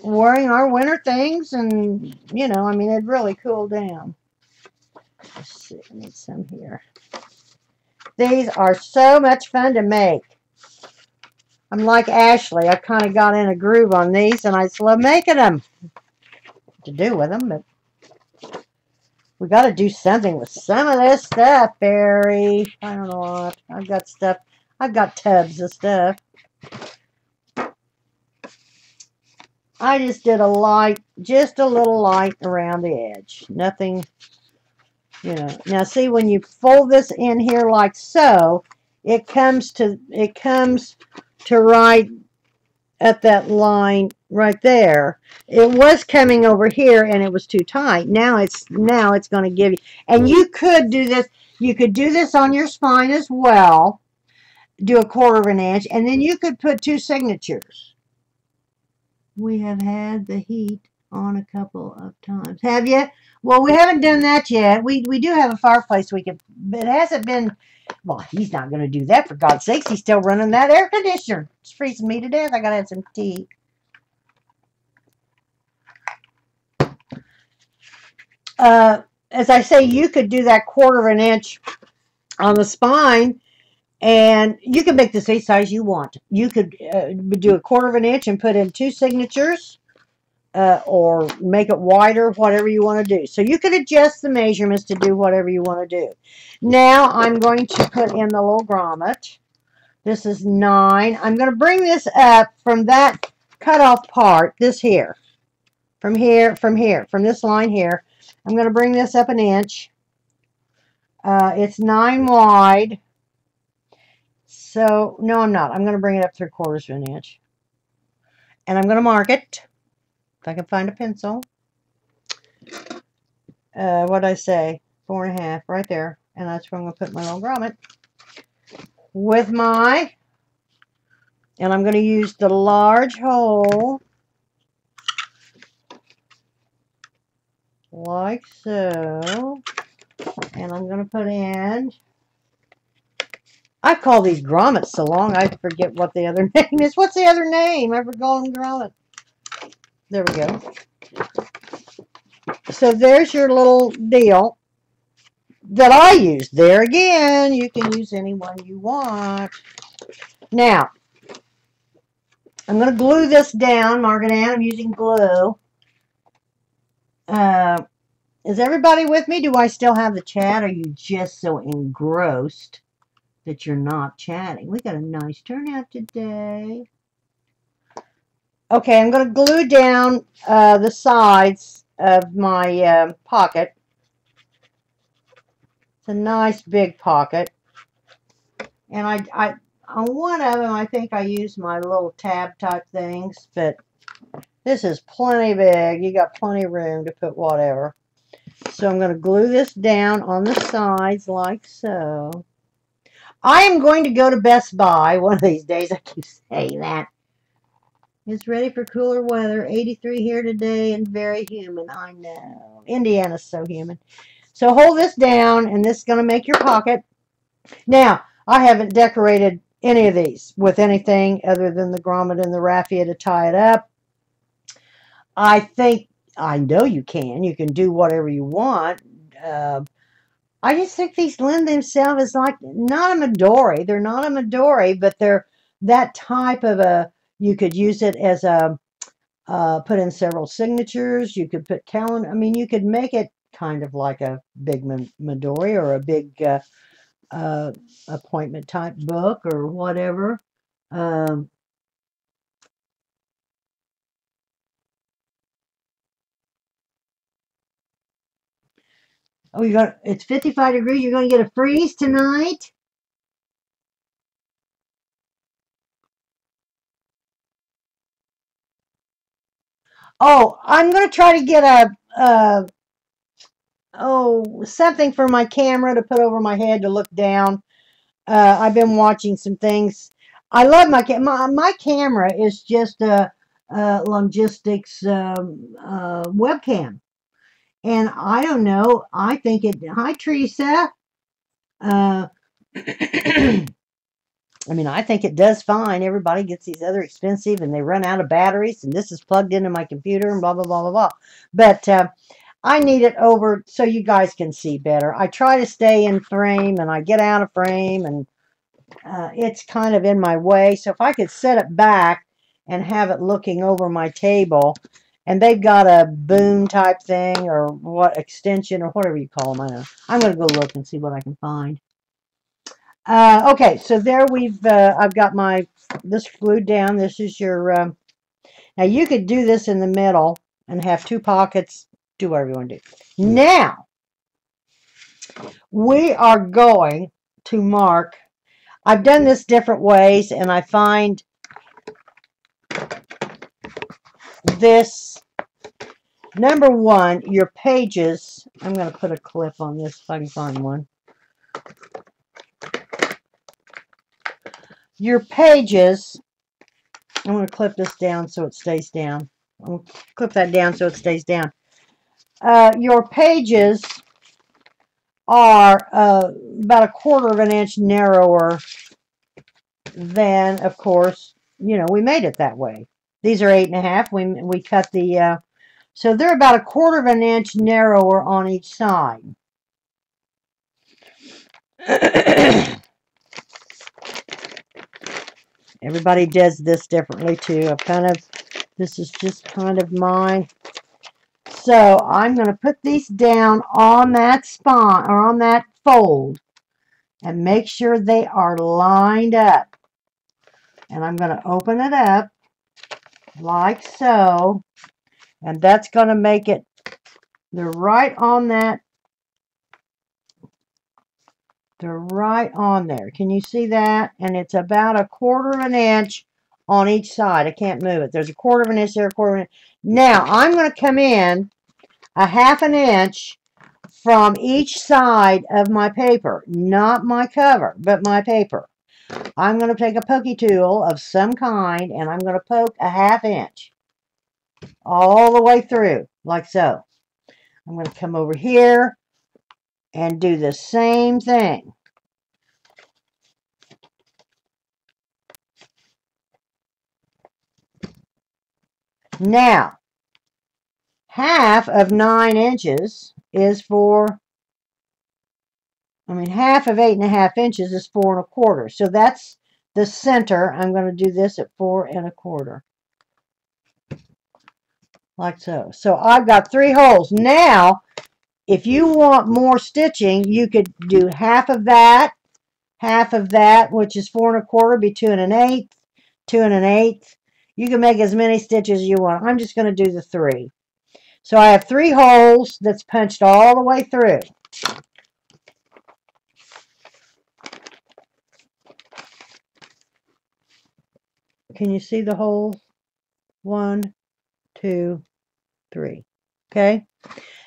wearing our winter things. And, you know, I mean, it really cooled down. Let's see, I need some here. These are so much fun to make. I'm like Ashley. I kind of got in a groove on these, and I just love making them. To do with them, but We got to do something with some of this stuff, Barry. I don't know what. I've got stuff. I've got tubs of stuff. I just did a light, just a little light around the edge. Nothing, you know. Now see, when you fold this in here like so, it comes to right at that line right there. It was coming over here and it was too tight. Now it's going to give you, and you could do this. You could do this on your spine as well. Do a 1/4 of an inch, and then you could put 2 signatures. We have had the heat on a couple of times. Have you? Well, we haven't done that yet. We do have a fireplace we could, but it hasn't been. Well, he's not going to do that, for God's sakes. He's still running that air conditioner. It's freezing me to death. I got to have some tea. As I say, you could do that 1/4 of an inch on the spine, and you can make this any size you want. You could do a 1/4 of an inch and put in 2 signatures, or make it wider, whatever you want to do. So you could adjust the measurements to do whatever you want to do. Now I'm going to put in the little grommet. This is 9. I'm going to bring this up from that cutoff part, this here, from this line here. I'm going to bring this up an inch. It's 9 wide. So, no, I'm not. I'm going to bring it up 3/4 of an inch. And I'm going to mark it. If I can find a pencil. What did I say? 4.5 right there. And that's where I'm going to put my little grommet. With my, and I'm going to use the large hole. Like so. And I'm going to put in, I call these grommets so long I forget what the other name is. What's the other name? I forgot them grommet. There we go. So there's your little deal that I use. There again, you can use any one you want. Now, I'm going to glue this down, Margaret Ann. I'm using glue. Is everybody with me? Do I still have the chat? Or are you just so engrossed that you're not chatting? We got a nice turnout today. Okay, I'm going to glue down the sides of my pocket. It's a nice big pocket. And I on one of them, I think I used my little tab type things, but this is plenty big. You got plenty of room to put whatever. So I'm going to glue this down on the sides like so. I am going to go to Best Buy one of these days. I keep saying that. It's ready for cooler weather. 83 here today and very humid. I know. Indiana's so humid. So hold this down, and this is going to make your pocket. Now, I haven't decorated any of these with anything other than the grommet and the raffia to tie it up. I know you can. You can do whatever you want. I just think these lend themselves as like, not a Midori. They're not a Midori, but they're that type of a, you could use it as a, put in several signatures. You could put calendar. I mean, you could make it kind of like a big Midori or a big appointment type book or whatever. Oh, it's 55 degrees. You're going to get a freeze tonight? Oh, I'm going to try to get something for my camera to put over my head to look down. I've been watching some things. I love my camera is just a Logistics webcam. And I don't know, I think it, hi Teresa. I mean, I think it does fine. Everybody gets these other expensive and they run out of batteries, and this is plugged into my computer and blah, blah, blah, blah, blah. But I need it over so you guys can see better. I try to stay in frame and I get out of frame, and it's kind of in my way. So if I could set it back and have it looking over my table, And they've got a boom type thing or what extension or whatever you call them. I don't know. I'm going to go look and see what I can find. Okay, so there I've got this glued down. This is your, now you could do this in the middle and have two pockets, do whatever you want to do. Now, we are going to mark, I've done this different ways, and I find this, number one, your pages, I'm going to put a clip on this if I can find one. Your pages, I'm going to clip this down so it stays down. I'll clip that down so it stays down. Your pages are about 1/4 of an inch narrower than, of course, you know, we made it that way. These are 8.5. We cut the, so they're about 1/4 of an inch narrower on each side. Everybody does this differently too. This is just kind of mine. So I'm going to put these down on that spine or on that fold and make sure they are lined up. And I'm going to open it up like so. And that's going to make it, they're right on that. They're right on there. Can you see that? And it's about 1/4 of an inch on each side. I can't move it. There's 1/4 of an inch there, 1/4 of an inch. Now I'm going to come in 1/2 an inch from each side of my paper. Not my cover, but my paper. I'm going to take a pokey tool of some kind and I'm going to poke 1/2 inch all the way through, like so. I'm going to come over here and do the same thing. Now, 1/2 of 9 inches is for, I mean, 1/2 of 8.5 inches is 4 1/4. So that's the center. I'm going to do this at 4 1/4. Like so. So I've got 3 holes. Now, if you want more stitching, you could do 1/2 of that, which is 4 1/4, be 2 1/8, 2 1/8. You can make as many stitches as you want. I'm just going to do the 3. So I have 3 holes that's punched all the way through. Can you see the holes? 1, 2, 3. Okay.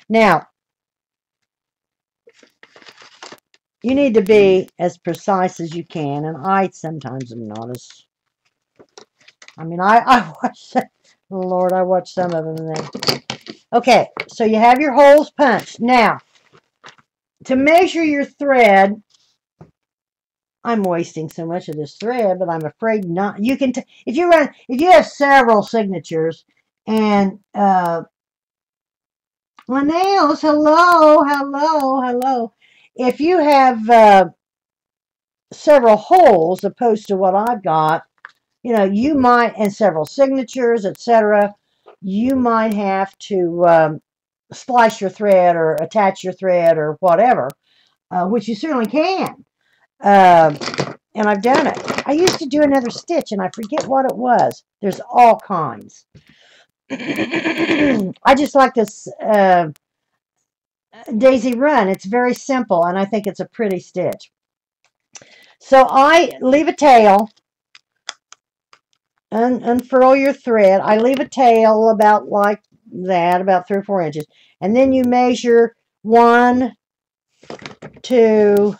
Now, you need to be as precise as you can, and I sometimes am not as, I mean, I watch, Lord, I watch some of them then. Okay, so you have your holes punched. Now, to measure your thread, I'm wasting so much of this thread, but I'm afraid not. You can, if you have several signatures, and Linnell's, hello, hello, hello. If you have several holes opposed to what I've got, you know, you might, and several signatures, etc., you might have to splice your thread or attach your thread or whatever, which you certainly can. And I've done it. I used to do another stitch, and I forget what it was. There's all kinds. I just like this Daisy Run. It's very simple, and I think it's a pretty stitch. So I leave a tail. Unfurl your thread. I leave a tail about like that, about 3 or 4 inches. And then you measure 1, 2,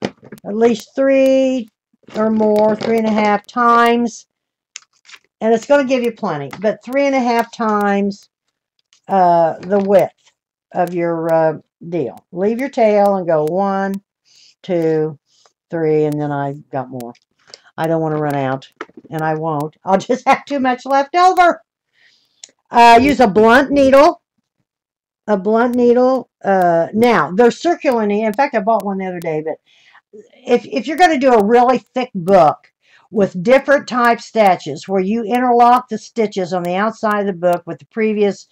at least 3 or more, 3 1/2 times. And it's going to give you plenty, but 3 1/2 times the width of your deal. Leave your tail and go 1, 2, 3, and then I got more. I don't want to run out, and I won't. I'll just have too much left over. Use a blunt needle. A blunt needle. Now, they're circular needle. In fact, I bought one the other day, but if you're going to do a really thick book with different type stitches where you interlock the stitches on the outside of the book with the previous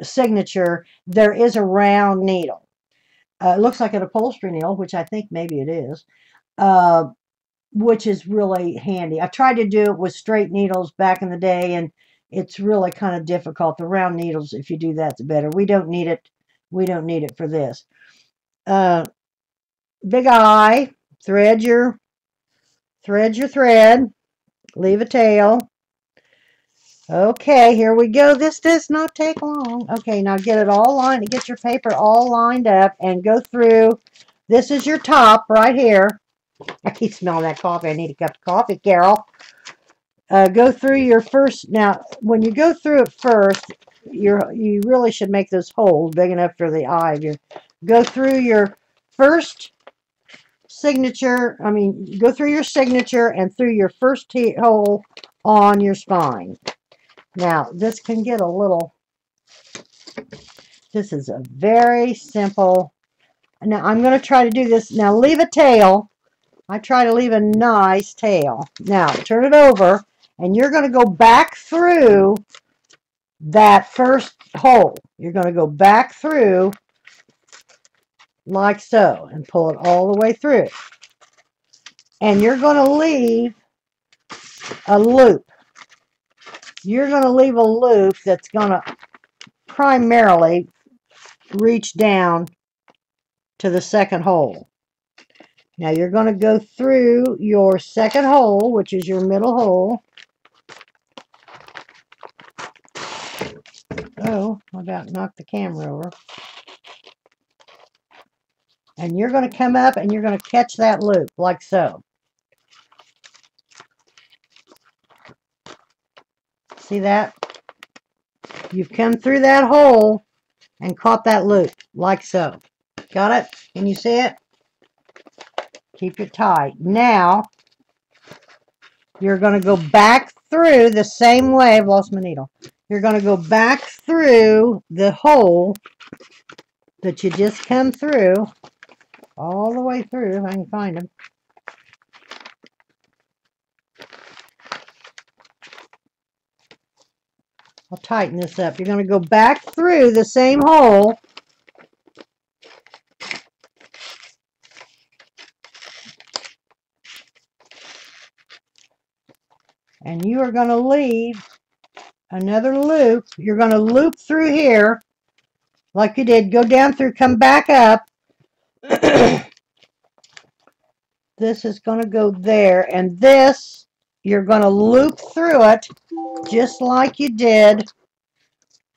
signature. There is a round needle. It looks like an upholstery needle, which I think maybe it is, which is really handy. I tried to do it with straight needles back in the day, and it's really kind of difficult. The round needles, if you do that, it's better. We don't need it. We don't need it for this. Big eye, thread your thread, leave a tail. Okay, here we go. This does not take long. Okay, now get it all lined, get your paper all lined up and go through. This is your top right here. I keep smelling that coffee. I need a cup of coffee, Carol. Go through your first. Now, when you go through it first, you really should make those holes big enough for the eye. Go through your first signature. I mean, go through your signature and through your first hole on your spine. Now, this can get a little. This is a very simple. Now, I'm going to try to do this. Now, leave a tail. I try to leave a nice tail. Now, turn it over, and you're going to go back through that first hole. You're going to go back through like so and pull it all the way through. And you're going to leave a loop. You're going to leave a loop that's going to primarily reach down to the second hole. Now you're going to go through your second hole, which is your middle hole. Oh, I about knocked the camera over. And you're going to come up and you're going to catch that loop like so. See that? You've come through that hole and caught that loop like so. Got it? Can you see it? Keep it tight. Now, you're going to go back through the same way. I've lost my needle. You're going to go back through the hole that you just come through, all the way through, if I can find them. I'll tighten this up. You're going to go back through the same hole. And you are going to leave another loop. You're going to loop through here like you did. Go down through, come back up. This is going to go there. And this, you're going to loop through it just like you did.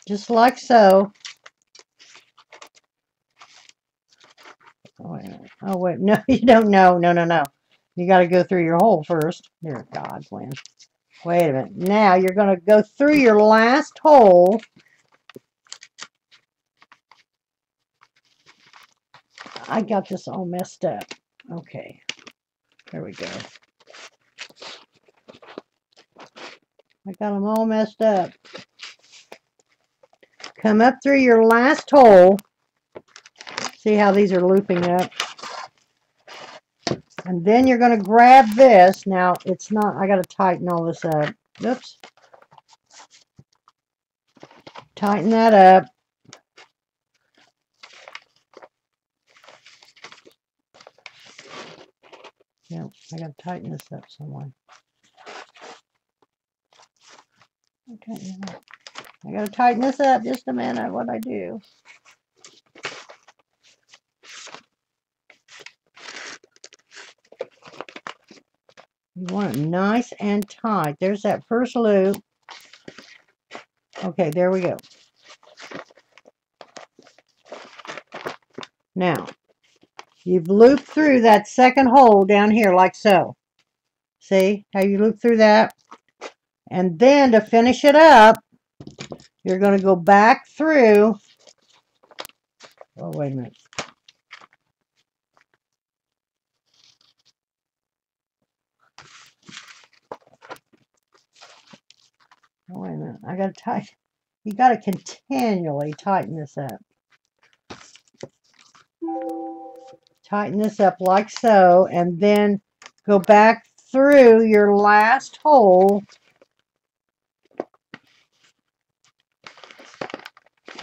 Just like so. Oh, wait. No, you don't know. No, no, no. You got to go through your hole first. Dear God, Gwen. Wait a minute. Now you're going to go through your last hole. I got this all messed up. Okay. There we go. I got them all messed up. Come up through your last hole. See how these are looping up? And then you're going to grab this. Now, it's not, I got to tighten all this up. Oops. Tighten that up. Yeah, I got to tighten this up somewhere. Okay, I got to tighten this up just a minute. What I do? You want it nice and tight. There's that first loop. Okay, there we go. Now, you've looped through that second hole down here like so. See how you loop through that? And then to finish it up, you're going to go back through. Oh, wait a minute. Oh, wait a minute. I got to tighten. You got to continually tighten this up. Tighten this up like so, and then go back through your last hole.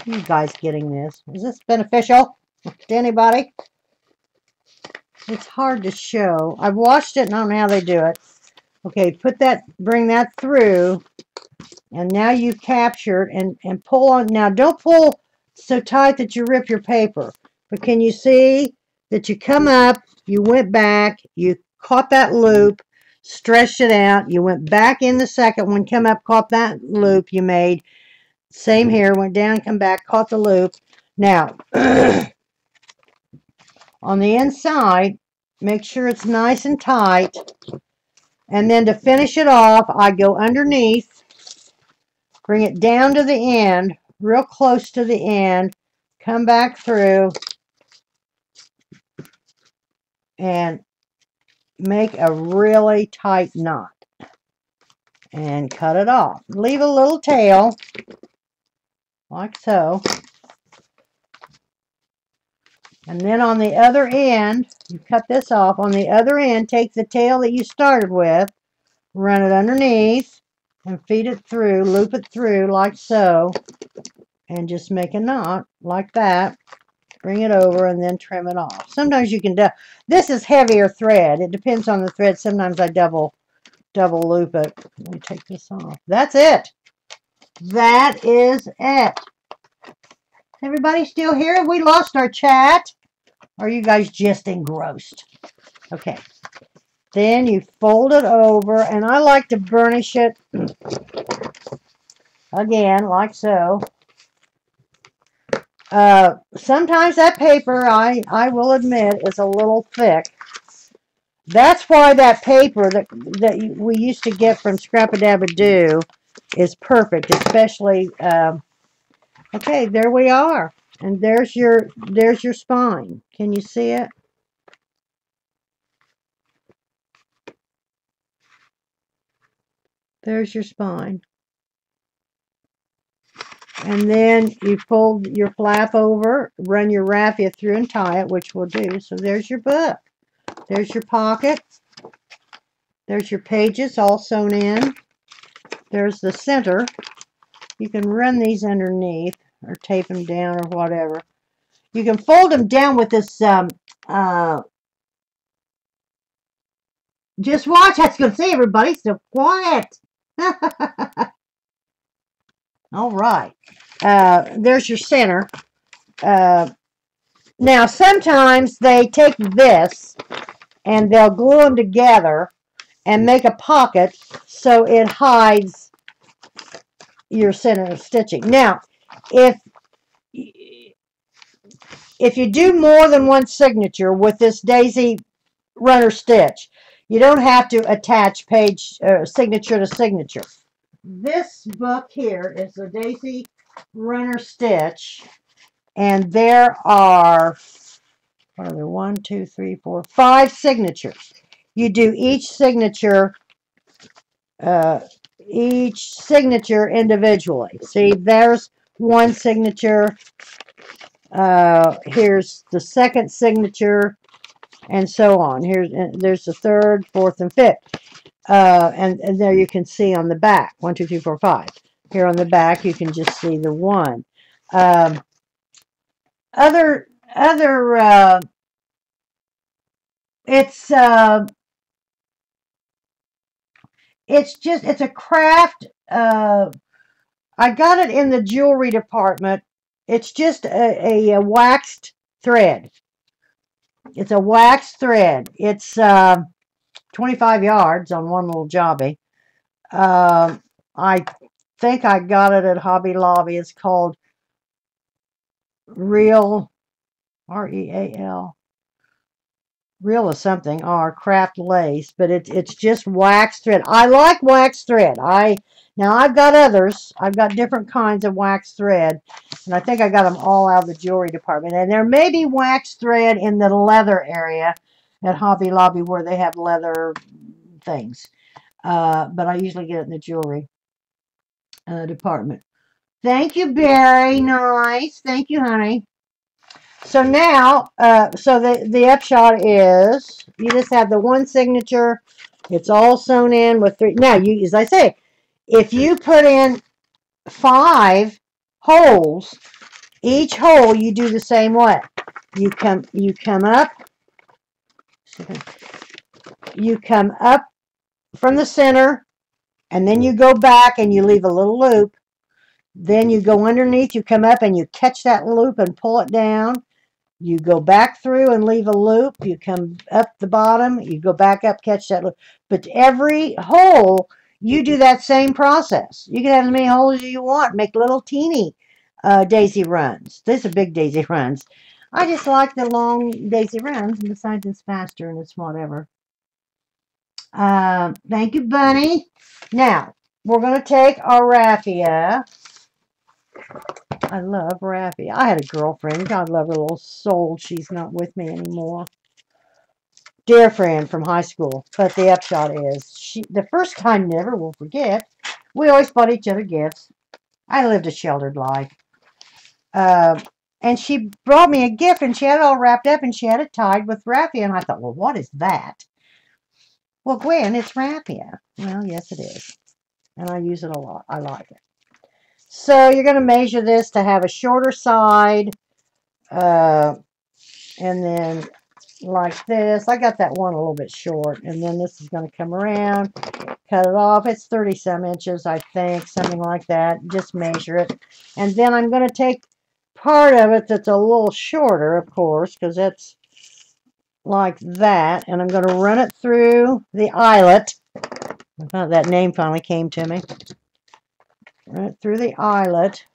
You guys getting this? Is this beneficial to anybody? It's hard to show. I've watched it and I don't know how they do it. Okay, bring that through, and now you capture it and pull on. Now don't pull so tight that you rip your paper, but can you see that you come up, you went back, you caught that loop, stretched it out, you went back in the second one, come up, caught that loop you made. Same here, went down, come back, caught the loop. Now, on the inside, make sure it's nice and tight. And then to finish it off, I go underneath, bring it down to the end, real close to the end, come back through, and make a really tight knot. And cut it off. Leave a little tail, like so. And then on the other end, you cut this off. On the other end, take the tail that you started with, run it underneath, and feed it through, loop it through like so, and just make a knot like that. Bring it over and then trim it off. Sometimes you can do. This is heavier thread. It depends on the thread. Sometimes I double loop it. Let me take this off. That's it. That is it. Everybody still here? Have we lost our chat? Or are you guys just engrossed? Okay. Then you fold it over, and I like to burnish it again, like so. Sometimes that paper, I will admit, is a little thick. That's why that paper that we used to get from Scrap-a-Dab-a-Doo is perfect, especially, okay, there we are. And there's your spine. Can you see it? There's your spine. And then you fold your flap over, run your raffia through and tie it, which we'll do. So there's your book. There's your pocket. There's your pages all sewn in. There's the center. You can run these underneath or tape them down or whatever. You can fold them down with this, just watch. I was going to say, everybody, so quiet. All right. There's your center. Now, sometimes they take this and they'll glue them together and make a pocket so it hides your center of stitching. Now, if you do more than one signature with this Daisy runner stitch, you don't have to attach page signature to signature. This book here is the Daisy runner stitch, and there are, what are there, 1, 2, 3, 4, 5 signatures. You do each signature individually. See, there's one signature. Here's the second signature, and so on. There's the third, fourth, and fifth. And there you can see on the back, 1, 2, 3, 4, 5. Here on the back, you can just see the one. It's a craft. I got it in the jewelry department. It's just a waxed thread. It's a waxed thread. It's 25 yards on one little jobby. I think I got it at Hobby Lobby. It's called Real, R-E-A-L. Real is something, or craft lace, but it's just waxed thread. I like waxed thread. Now I've got others. I've got different kinds of waxed thread, and I think I got them all out of the jewelry department. And there may be waxed thread in the leather area at Hobby Lobby where they have leather things, but I usually get it in the jewelry department. Thank you, Barry. Nice. Thank you, honey. So now, so the upshot is you just have the one signature, It's all sewn in with 3. Now, you, as I say, if you put in 5 holes, each hole you do the same way. You come up, from the center, and then you go back and you leave a little loop. Then you go underneath, you come up and you catch that loop and pull it down. You go back through and leave a loop. You come up the bottom, you go back up, catch that loop. But every hole, you do that same process. You can have as many holes as you want. Make little teeny daisy runs. These are big daisy runs. I just like the long daisy runs, and besides it's faster and it's whatever. Thank you, Bunny. Now, we're going to take our raffia. I love raffia. I had a girlfriend. God love her little soul. She's not with me anymore. Dear friend from high school. But the upshot is, the first time never will forget, we always bought each other gifts. I lived a sheltered life. And she brought me a gift, and she had it all wrapped up, and she had it tied with raffia. And I thought, well, what is that? Well, Gwen, it's raffia. Well, yes, it is. And I use it a lot. I like it. So you're going to measure this to have a shorter side. And then like this. I got that one a little bit short. And then this is going to come around. Cut it off. It's 30 some inches, I think. Something like that. Just measure it. And then I'm going to take part of it that's a little shorter, of course, because that's like that. And I'm going to run it through the eyelet. That name finally came to me. Run it through the eyelet.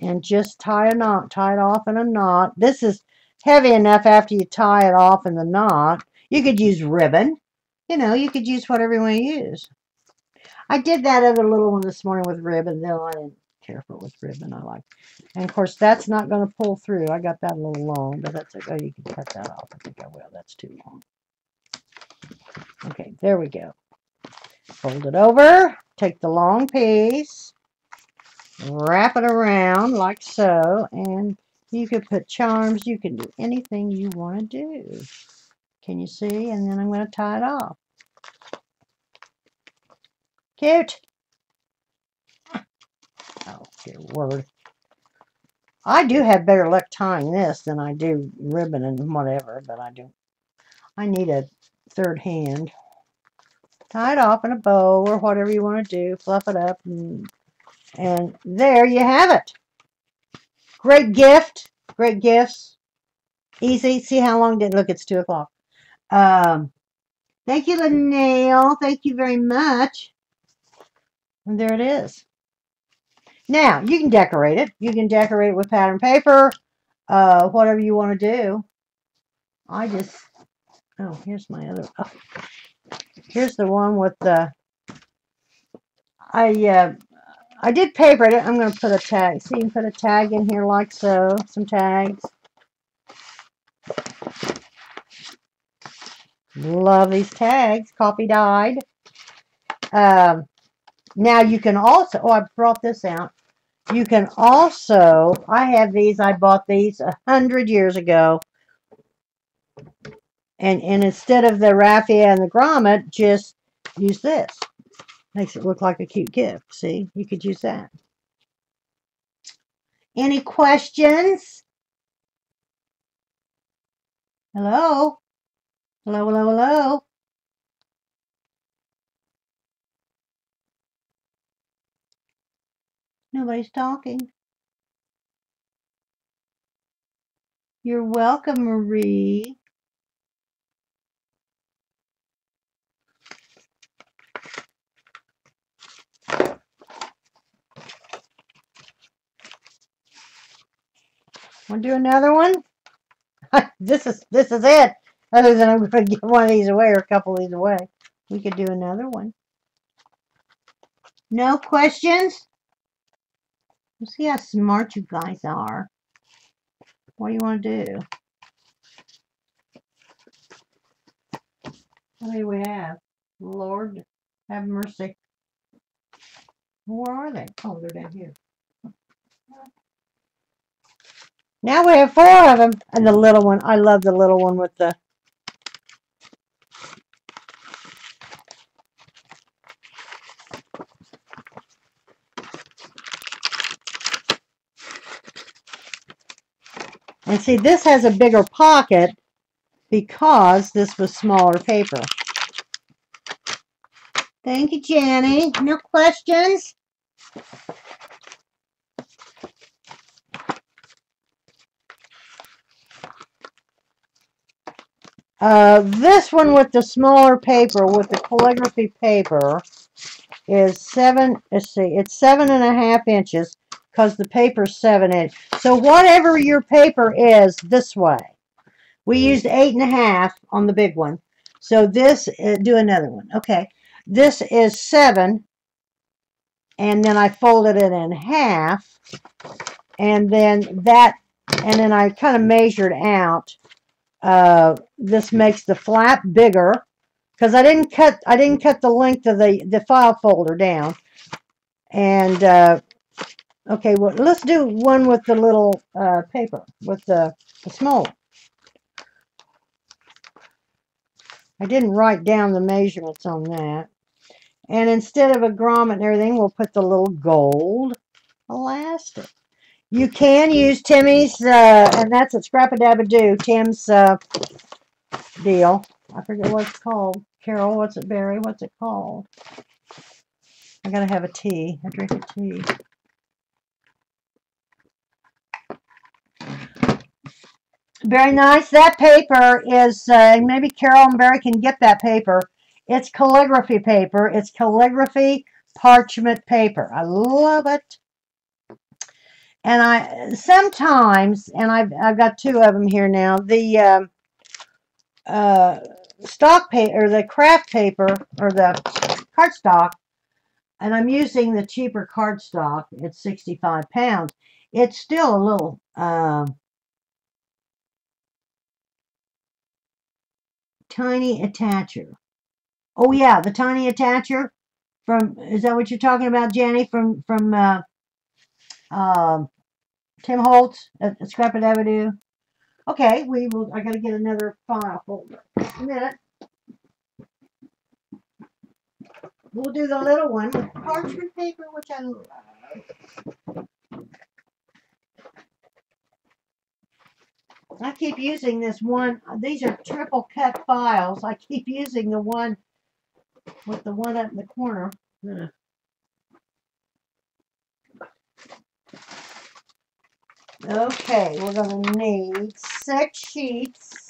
And just tie a knot. Tie it off in a knot. This is heavy enough after you tie it off in the knot. You could use ribbon. You know, you could use whatever you want to use. I did that other little one this morning with ribbon. No, I didn't care for it with ribbon. I like. And of course, that's not going to pull through. I got that a little long, but that's okay. Oh, you can cut that off. I think I will. That's too long. Okay, there we go. Fold it over. Take the long piece. Wrap it around like so. And you could put charms. You can do anything you want to do. Can you see? And then I'm going to tie it off. Cute. Oh, dear word. I do have better luck tying this than I do ribbon and whatever, but I need a third hand. Tie it off in a bow or whatever you want to do. Fluff it up. And there you have it. Great gift. Great gifts. Easy. See how long did it look? It's 2 o'clock. Thank you, Linnell. Thank you very much. And there it is. Now, you can decorate it. You can decorate it with pattern paper, whatever you want to do. Oh, here's my other, here's the one with the, I did paper it. I'm going to put a tag. See, you can put a tag in here like so, some tags. Love these tags, copy dyed. Now you can also, oh, I brought this out. You can also, I have these, I bought these 100 years ago. And instead of the raffia and the grommet, just use this. Makes it look like a cute gift. See, you could use that. Any questions? Hello? Hello, hello, hello? Nobody's talking. You're welcome, Marie. Want to do another one? This is it. Other than I'm going to give one of these away or a couple of these away. We could do another one. No questions? Let's see how smart you guys are. What do you want to do? How many do we have? Lord, have mercy. Where are they? Oh, they're down here. Now we have 4 of them. And the little one. I love the little one with the... And see, this has a bigger pocket because this was smaller paper. Thank you, Jenny. No questions? This one with the smaller paper, with the calligraphy paper, is it's 7.5 inches because the paper's 7 inches. So whatever your paper is this way, we used 8.5 on the big one. So this, do another one. Okay. This is 7, and then I folded it in half, and then I kind of measured out. This makes the flap bigger because I didn't cut the length of the file folder down. And okay, well, let's do one with the little paper, with the small. I didn't write down the measurements on that. And instead of a grommet and everything, we'll put the little gold elastic. You can use Timmy's, and that's at Scrap-a-Dab-a-Doo, Tim's deal. I forget what it's called. Carol, what's it, Barry? What's it called? I gotta have a tea. I drink a tea. Very nice. That paper is, maybe Carol and Barry can get that paper. It's calligraphy paper. It's calligraphy parchment paper. I love it. And I sometimes, and I've got 2 of them here now. The stock paper, or the craft paper, or the cardstock, and I'm using the cheaper cardstock. It's 65 pounds. It's still a little tiny attacher. Oh yeah, the tiny attacher from, is that what you're talking about, Jenny? From Tim Holtz at Scrap-a-Dab-a-Doo. Okay, we will. I got to get another file folder. A minute. We'll do the little one with parchment paper, which I love. I keep using this one. These are triple cut files. I keep using the one with the one up in the corner. Okay, we're going to need 6 sheets.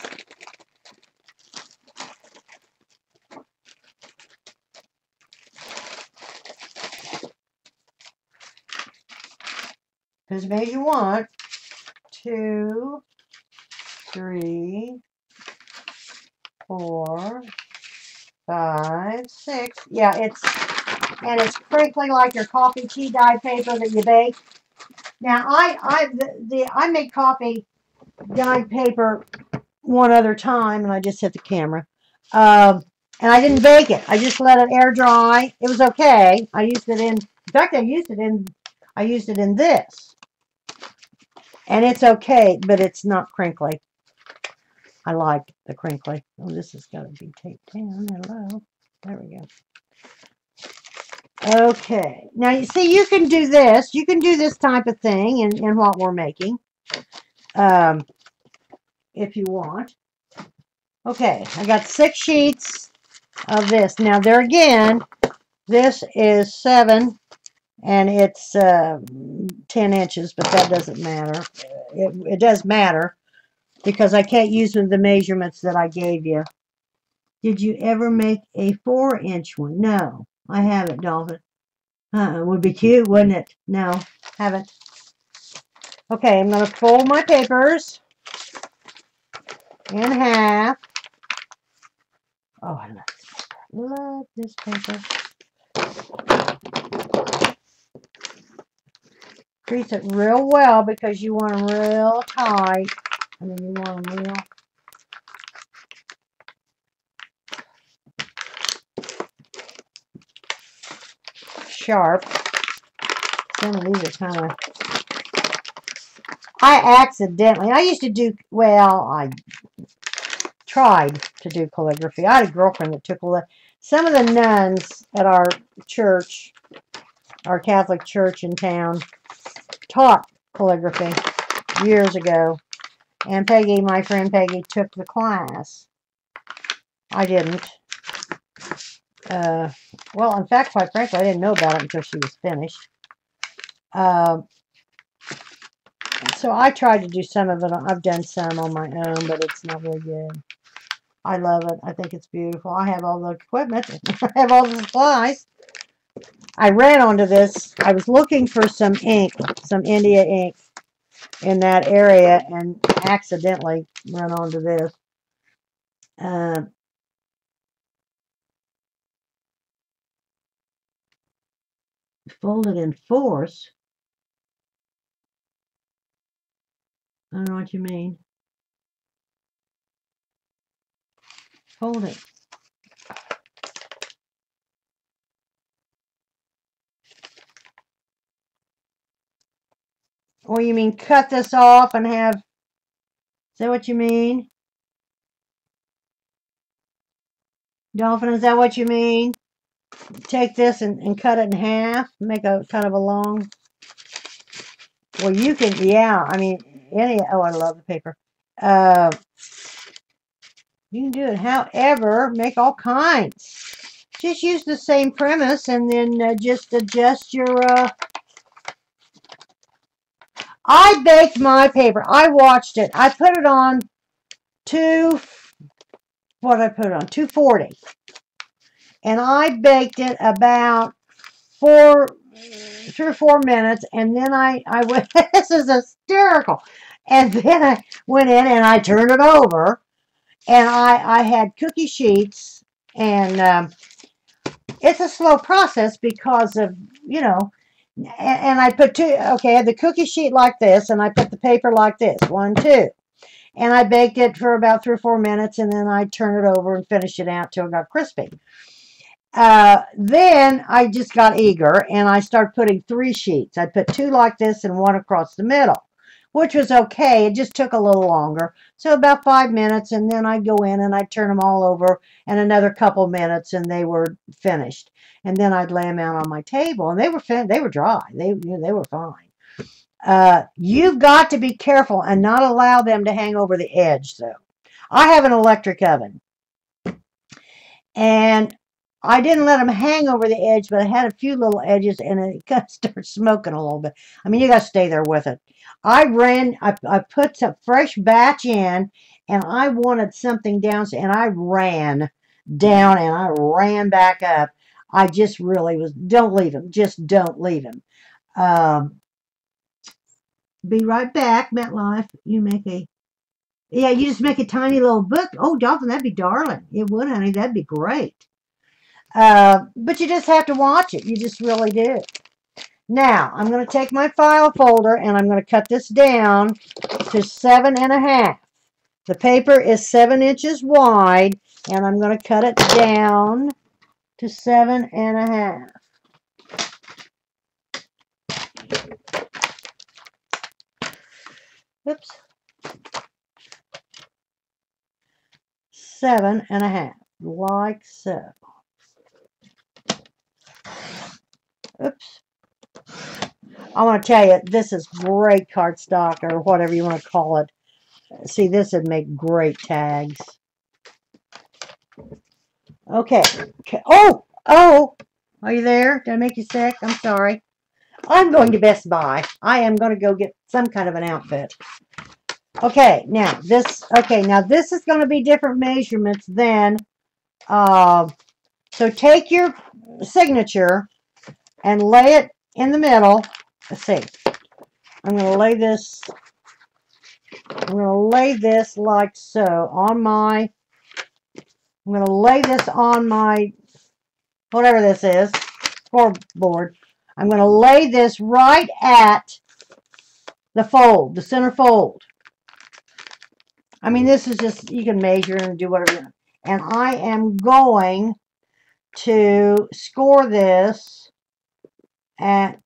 As many as you want. 2, 3, 4, 5, 6. Yeah, it's crinkly like your coffee tea dye paper that you bake. Now I made coffee dyed paper one other time, and I just hit the camera. And I didn't bake it. I just let it air dry. It was okay. I used it in fact, I used it in this. And it's okay, but it's not crinkly. I like the crinkly. Oh, this has got to be taped down. Hello. There we go. Okay. Now, you see, you can do this. You can do this type of thing in what we're making. If you want. Okay. I got 6 sheets of this. Now, there again, this is 7, and it's 10 inches, but that doesn't matter. It does matter because I can't use the measurements that I gave you. Did you ever make a 4-inch one? No, I haven't, Dolphin. Would be cute, wouldn't it? No, haven't. Okay, I'm going to fold my papers in half. Oh, I love this paper. Crease it real well because you want them real tight, and then you want them real sharp. Some of these are kind of, I used to do, well, I tried to do calligraphy. I had a girlfriend that took some of the nuns at our church, our Catholic church in town, taught calligraphy years ago. And Peggy, my friend Peggy, took the class. I didn't. Well, in fact, quite frankly, I didn't know about it until she was finished. So I tried to do some of it. I've done some on my own, but it's not very good. I love it. I think it's beautiful. I have all the equipment. I have all the supplies. I ran onto this. I was looking for some ink, some India ink in that area, and accidentally run onto this. Folded in force. I don't know what you mean. Fold it. Or you mean cut this off and have, is that what you mean? Dolphin, is that what you mean? Take this and cut it in half, make a kind of a long, well, you can, yeah, I mean, oh, I love the paper. You can do it however, make all kinds. Just use the same premise and then just adjust your, I baked my paper. I watched it. I put it on what did I put it on? 240. And I baked it about 3 or 4 minutes, and then I went, this is hysterical. And then I went in and I turned it over, and I had cookie sheets, and it's a slow process because of, you know, and I put I had the cookie sheet like this, and I put the paper like this, 1, 2. And I baked it for about 3 or 4 minutes, and then I turned it over and finished it out till it got crispy. Then I just got eager, and I started putting 3 sheets. I put 2 like this and 1 across the middle, which was okay. It just took a little longer. So about 5 minutes, and then I'd go in and I'd turn them all over, and another couple minutes, and they were finished. And then I'd lay them out on my table, and they were dry. They were fine. You've got to be careful and not allow them to hang over the edge, though. I have an electric oven, and I didn't let them hang over the edge, but I had a few little edges, and it kind of started smoking a little bit. I mean, you got to stay there with it. I put some fresh batch in, and I wanted something down, and I ran down, and I ran back up. I just really was, don't leave them. Just don't leave them. Be right back, MetLife. You just make a tiny little book. Oh, Dolphin, that'd be darling. It would, honey. That'd be great. But you just have to watch it. You just really do. Now, I'm going to take my file folder and I'm going to cut this down to 7.5. The paper is 7 inches wide, and I'm going to cut it down to 7.5. Oops. 7.5, like so. Oops. I want to tell you, this is great cardstock, or whatever you want to call it. See, this would make great tags. Okay. Oh! Are you there? Did I make you sick? I'm sorry. I'm going to Best Buy. I am going to go get some kind of an outfit. Okay, now this is going to be different measurements than, so take your signature and lay it in the middle. Let's see. I'm going to lay this like so on my, I'm going to lay this on my, whatever this is, scoreboard. I'm going to lay this right at the fold, the center fold. I mean, this is just, you can measure and do whatever you want. And I am going to score this at,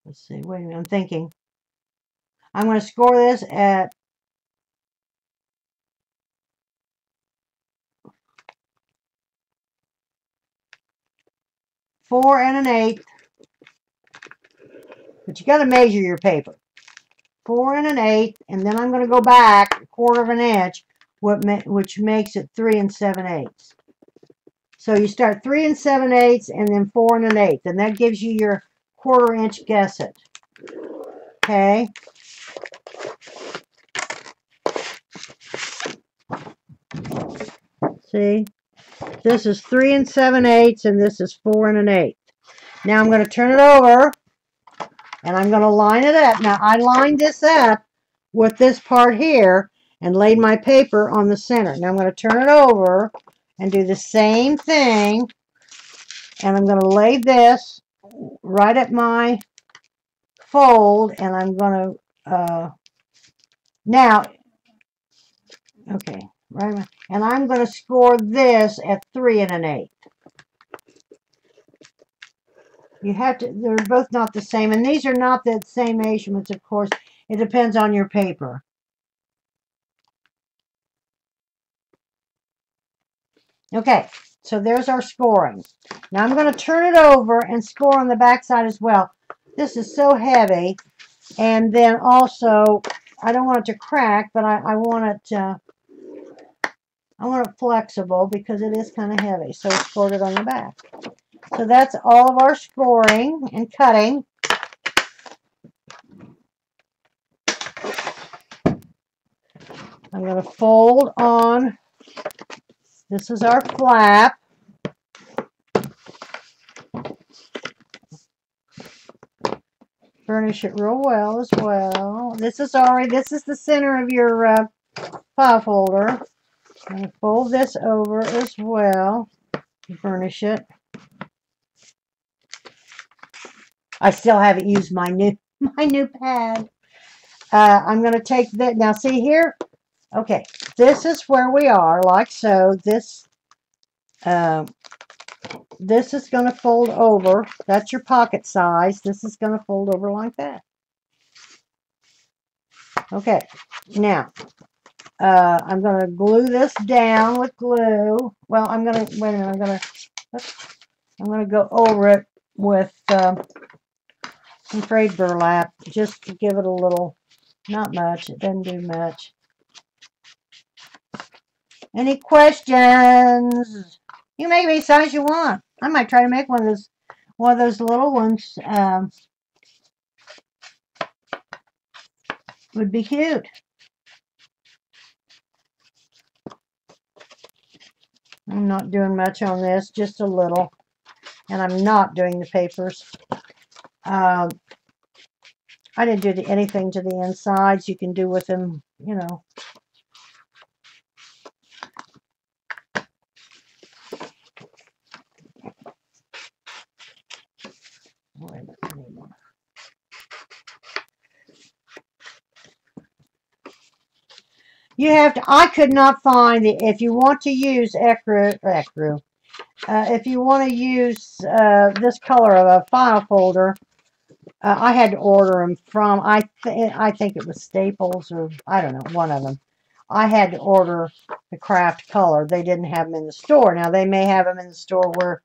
let's see, wait a minute, I'm thinking. I'm going to score this at 4 1/8. But you got to measure your paper. 4 1/8, and then I'm going to go back 1/4 of an inch, which makes it 3 7/8. So you start 3 7/8 and then 4 1/8, and that gives you your 1/4 inch gusset. Okay. See, this is 3 7/8, and this is 4 1/8. Now I'm going to turn it over, and I'm going to line it up. Now I lined this up with this part here and laid my paper on the center. Now I'm going to turn it over and do the same thing, and I'm going to lay this right at my fold, and I'm going to now, okay, right, and I'm going to score this at 3 1/8. You have to, they're both not the same, and these are not the same measurements, of course. It depends on your paper. Okay, so there's our scoring. Now I'm going to turn it over and score on the back side as well. This is so heavy, and then also I don't want it to crack, but I want it flexible because it is kind of heavy. So I scored it on the back. So that's all of our scoring and cutting. I'm going to fold on. This is our flap. Furnish it real well as well. This is the center of your file folder. I'm going to fold this over as well. Furnish it. I still haven't used my new pad. I'm going to take that. Now see here. Okay, this is where we are, like so. This is going to fold over. That's your pocket size. This is going to fold over like that. Okay, now I'm going to glue this down with glue. Well, I'm going to, wait a minute, I'm going to go over it with some frayed burlap just to give it a little, not much, it doesn't do much. Any questions? You make any size you want. I might try to make one of those little ones. Would be cute. I'm not doing much on this, just a little. And I'm not doing the papers. I didn't do anything to the insides. You can do with them, you know. Wait a minute. You have to, I could not find the, if you want to use ecru, if you want to use this color of a file folder, I had to order them from, I think it was Staples, or I don't know, one of them. I had to order the craft color. They didn't have them in the store. Now they may have them in the store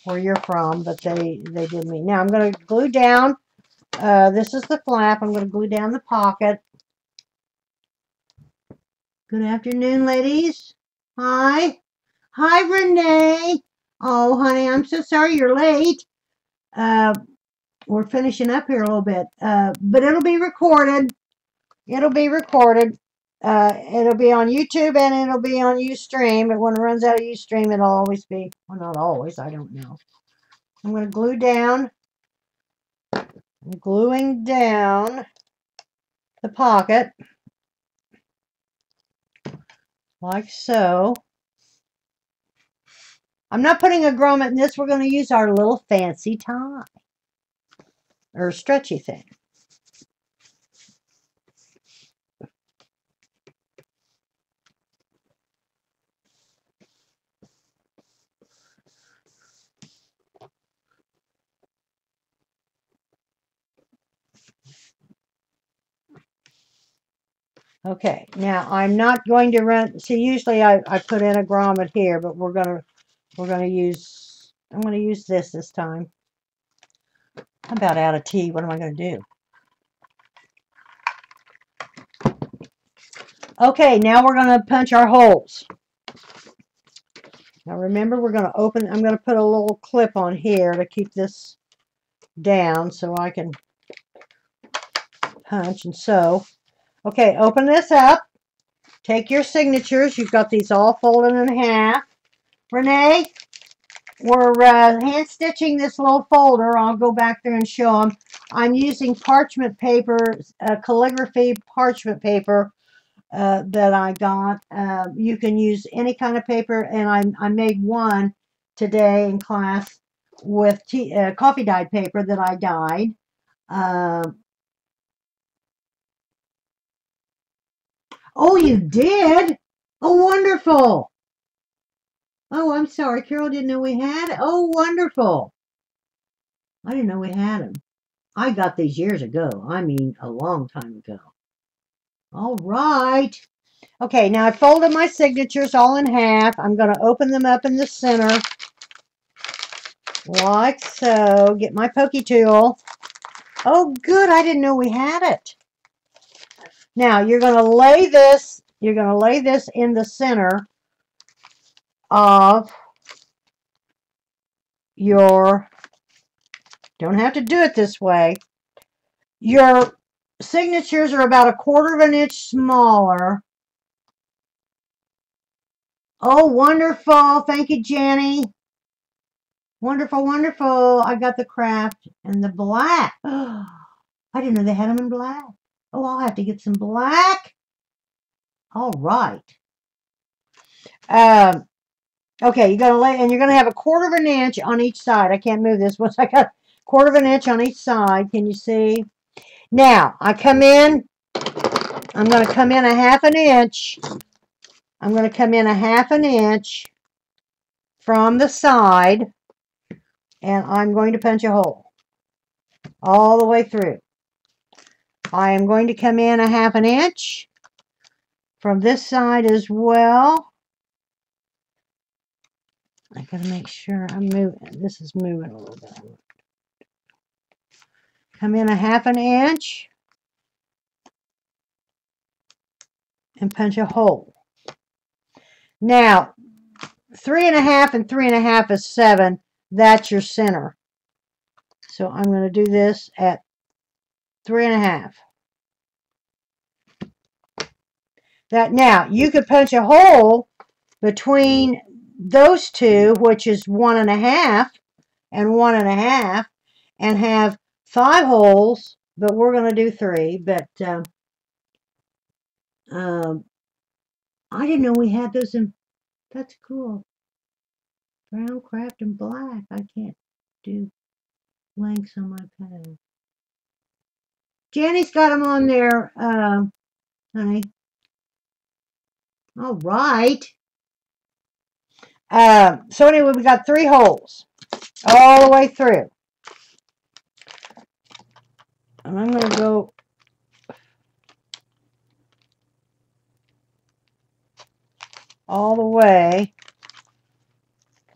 where you're from, but they didn't. Now I'm going to glue down. This is the flap. I'm going to glue down the pocket. Good afternoon, ladies. Hi. Hi, Renee. Oh, honey, I'm so sorry you're late. We're finishing up here a little bit. But it'll be recorded. It'll be recorded. It'll be on YouTube and it'll be on Ustream. But when it runs out of Ustream, it'll always be, well, not always, I don't know. I'm going to glue down. I'm gluing down the pocket. Like so. I'm not putting a grommet in this. We're going to use our little fancy tie. Or stretchy thing. Okay, now I'm not going to run, see usually I put in a grommet here, but we're gonna use I'm going to use this time. I'm about out of tea. What am I going to do? Okay, now we're going to punch our holes. Now remember, we're going to open, I'm going to put a little clip on here to keep this down so I can punch and sew. Okay, open this up. Take your signatures. You've got these all folded in half. Renee, we're hand stitching this little folder. I'll go back there and show them. I'm using parchment paper, calligraphy parchment paper that I got. You can use any kind of paper, and I made one today in class with coffee dyed paper that I dyed. Oh, you did? Oh, wonderful. Oh, I'm sorry. Carol didn't know we had it. Oh, wonderful. I didn't know we had them. I got these years ago. I mean, a long time ago. All right. Okay, now I folded my signatures all in half. I'm going to open them up in the center. Like so. Get my pokey tool. Oh, good. I didn't know we had it. Now, you're going to lay this in the center of your, don't have to do it this way. Your signatures are about 1/4 of an inch smaller. Oh, wonderful. Thank you, Jenny. Wonderful, wonderful. I got the craft and the black. Oh, I didn't know they had them in black. Oh, I'll have to get some black. All right. Okay, you're going to lay, and you're going to have 1/4 of an inch on each side. I can't move this once I got 1/4 of an inch on each side. Can you see? Now, I'm going to come in 1/2 inch. I'm going to come in 1/2 inch from the side, and I'm going to punch a hole all the way through. I am going to come in 1/2 inch from this side as well. I gotta make sure I'm moving. This is moving a little bit. Come in 1/2 inch and punch a hole. Now, 3.5 and 3.5 is 7. That's your center. So I'm going to do this at 3.5. That now you could punch a hole between those two, which is 1.5 and 1.5, and have 5 holes. But we're going to do 3. But I didn't know we had those in. That's cool. Brown, craft, and black. I can't do lengths on my pen. Jenny's got them on there, honey. All right. So anyway, we got 3 holes all the way through. And I'm going to go all the way,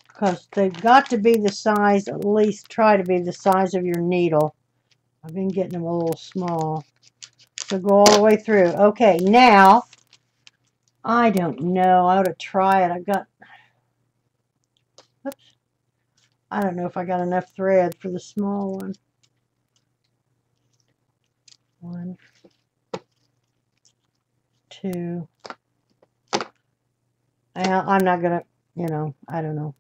because they've got to be the size, at least try to be the size of your needle. I've been getting them a little small. So go all the way through. Okay, now, I don't know. I ought to try it. I've got, oops. I don't know if I got enough thread for the small one. 1, 2. I'm not going to, you know, I don't know.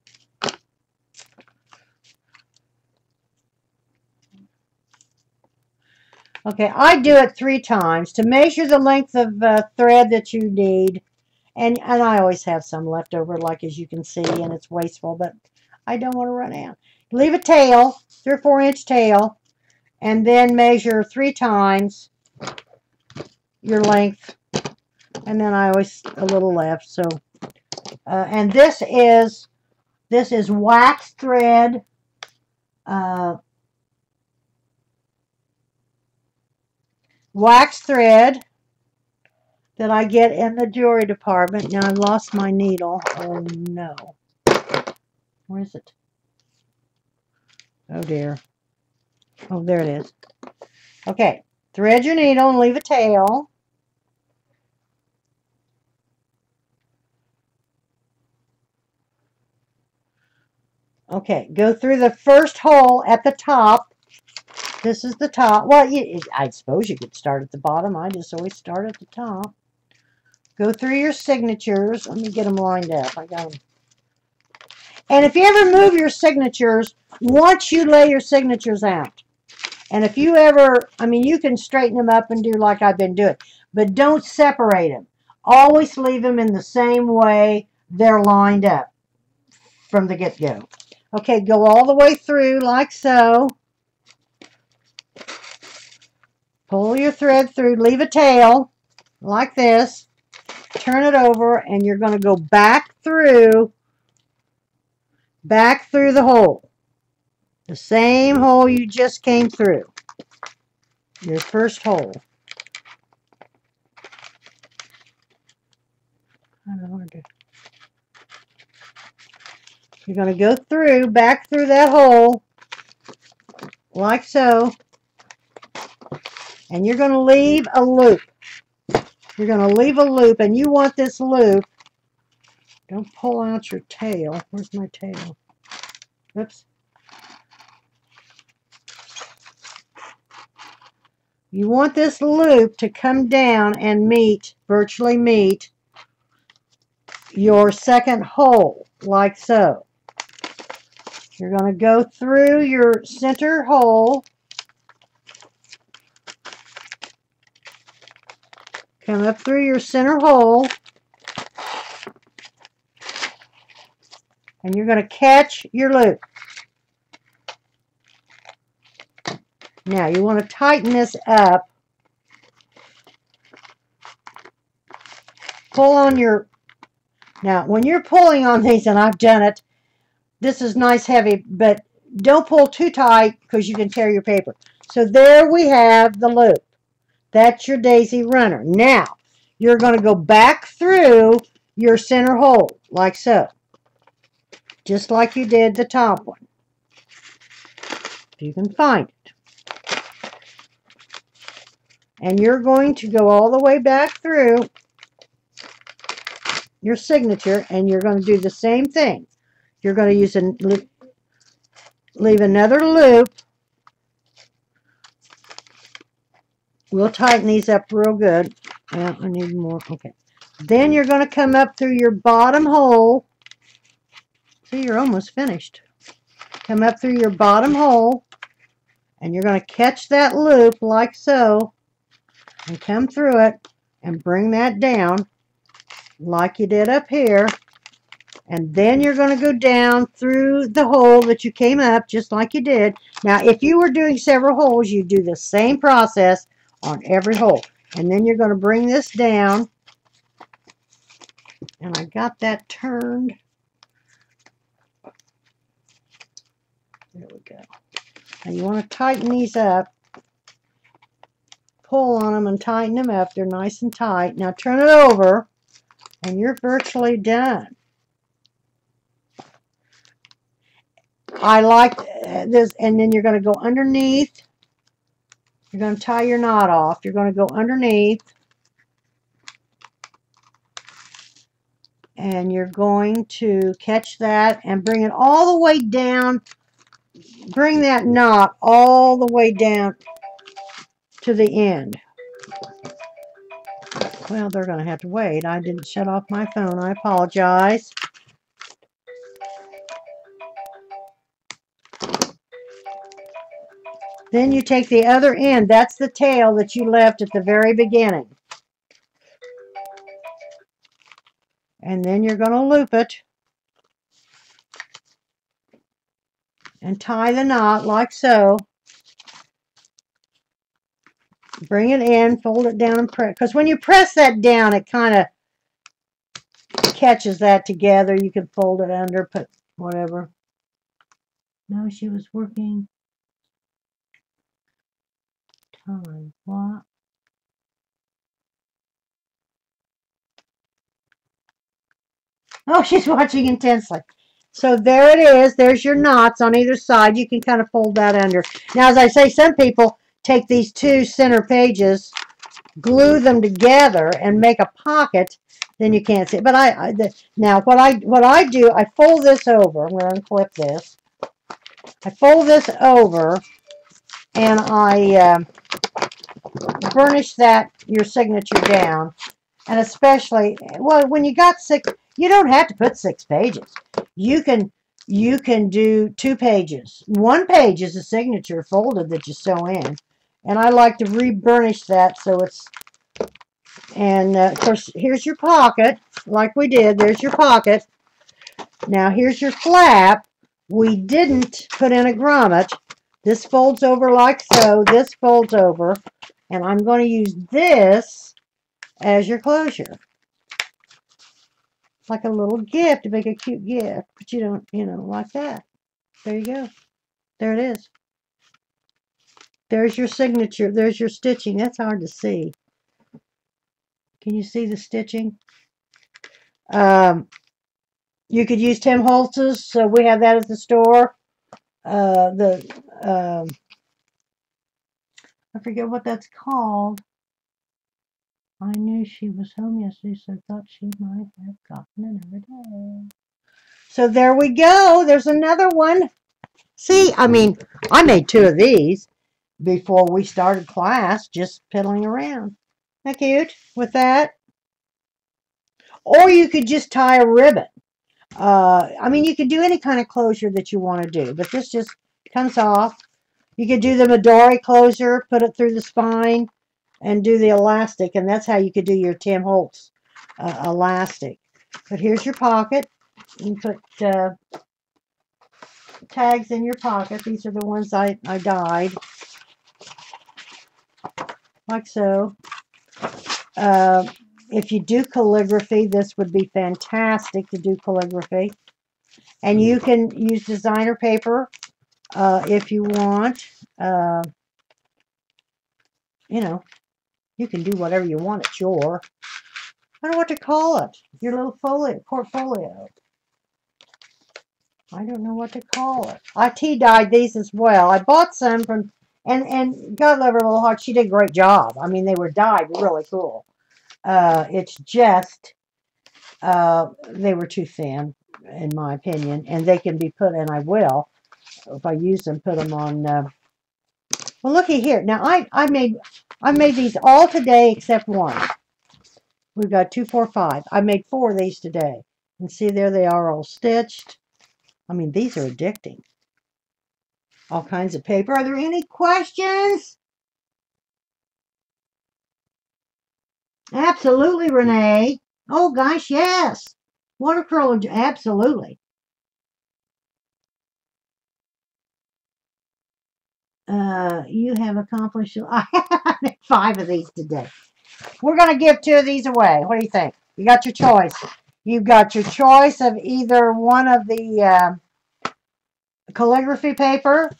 Okay, I do it 3 times to measure the length of thread that you need. And I always have some left over, like as you can see, and it's wasteful, but I don't want to run out. Leave a tail, 3 or 4 inch tail, and then measure 3 times your length. And then I always a little left. So, and this is wax thread. Wax thread that I get in the jewelry department. Now I've lost my needle. Oh no. Where is it? Oh dear. Oh, there it is. Okay, thread your needle and leave a tail. Okay, go through the first hole at the top. This is the top. Well, I suppose you could start at the bottom. I just always start at the top. Go through your signatures. Let me get them lined up. I got them. And if you ever move your signatures, once you lay your signatures out, and if you ever, I mean, you can straighten them up and do like I've been doing, but don't separate them. Always leave them in the same way they're lined up from the get-go. Okay, go all the way through like so. Pull your thread through, leave a tail like this. Turn it over, and you're going to go back through the hole. The same hole you just came through. Your first hole. I don't know what to do. You're going to go back through that hole, like so, and you're going to leave a loop. You're going to leave a loop, and you want this loop. Don't pull out your tail. Where's my tail? Oops. You want this loop to come down and virtually meet your second hole, like so. You're going to go through your center hole, come up through your center hole, and you're going to catch your loop. Now you want to tighten this up. Pull on your, now when you're pulling on these, and I've done it, this is nice heavy, but don't pull too tight because you can tear your paper. So there we have the loop. That's your daisy runner. Now you're going to go back through your center hole like so, just like you did the top one, if you can find it. And you're going to go all the way back through your signature, and you're going to do the same thing. You're going to use leave another loop. We'll tighten these up real good. Well, I need more. Okay. Then you're going to come up through your bottom hole. See, you're almost finished. Come up through your bottom hole, and you're going to catch that loop like so, and come through it, and bring that down like you did up here. And then you're going to go down through the hole that you came up, just like you did. Now, if you were doing several holes, you'd do the same process on every hole. And then you're going to bring this down. And I got that turned. There we go. Now you want to tighten these up. Pull on them and tighten them up. They're nice and tight. Now turn it over, and you're virtually done. I like this, and then you're going to go underneath. You're going to tie your knot off. You're going to go underneath, and you're going to catch that and bring it all the way down. Bring that knot all the way down to the end. Well, they're going to have to wait. I didn't shut off my phone. I apologize. Then you take the other end. That's the tail that you left at the very beginning. And then you're going to loop it and tie the knot like so. Bring it in, fold it down, and press. Because when you press that down, it kind of catches that together. You can fold it under, put whatever. No, she was working. Time. What? Oh, she's watching intensely. So there it is. There's your knots on either side. You can kind of fold that under. Now, as I say, some people take these two center pages, glue them together, and make a pocket. Then you can't see it. But now what I do, I fold this over. I'm going to unclip this. I fold this over, and I burnish your signature down. And especially, well, when you got 6, you don't have to put 6 pages. You can do 2 pages. 1 page is a signature folded that you sew in. And I like to re-burnish that so it's, and of course, here's your pocket, like we did. There's your pocket. Now, here's your flap. We didn't put in a grommet. This folds over like so. This folds over. And I'm going to use this as your closure. Like a little gift, to make a cute gift. But you don't, like that. There you go. There it is. There's your signature. There's your stitching. That's hard to see. Can you see the stitching? You could use Tim Holtz's. So we have that at the store. I forget what that's called. I knew she was home yesterday, so I thought she might have gotten another day. So there we go. There's another one. See, I mean, I made 2 of these before we started class, just piddling around. Isn't that cute with that? Or you could just tie a ribbon. I mean, you could do any kind of closure that you want to do, but this just comes off. You could do the Midori closure, put it through the spine, and do the elastic, and that's how you could do your Tim Holtz elastic. But here's your pocket. You can put tags in your pocket. These are the ones I dyed, like so. If you do calligraphy, this would be fantastic to do calligraphy. And you can use designer paper if you want. You can do whatever you want. It's your, I don't know what to call it. Your little portfolio. I don't know what to call it. I tea-dyed these as well. I bought some from, and God love her little heart, she did a great job. I mean, they were dyed really cool. It's just, they were too thin, in my opinion, and they can be put, and I will, if I use them, put them on, well, looky here. Now, I made these all today except one. We've got 2, 4, 5. I made 4 of these today. And see, there they are all stitched. I mean, these are addicting. All kinds of paper. Are there any questions? Absolutely, Renee. Oh, gosh, yes. Watercolor, absolutely. You have accomplished, I made 5 of these today. We're going to give 2 of these away. What do you think? You got your choice. You've got your choice of either one of the calligraphy paper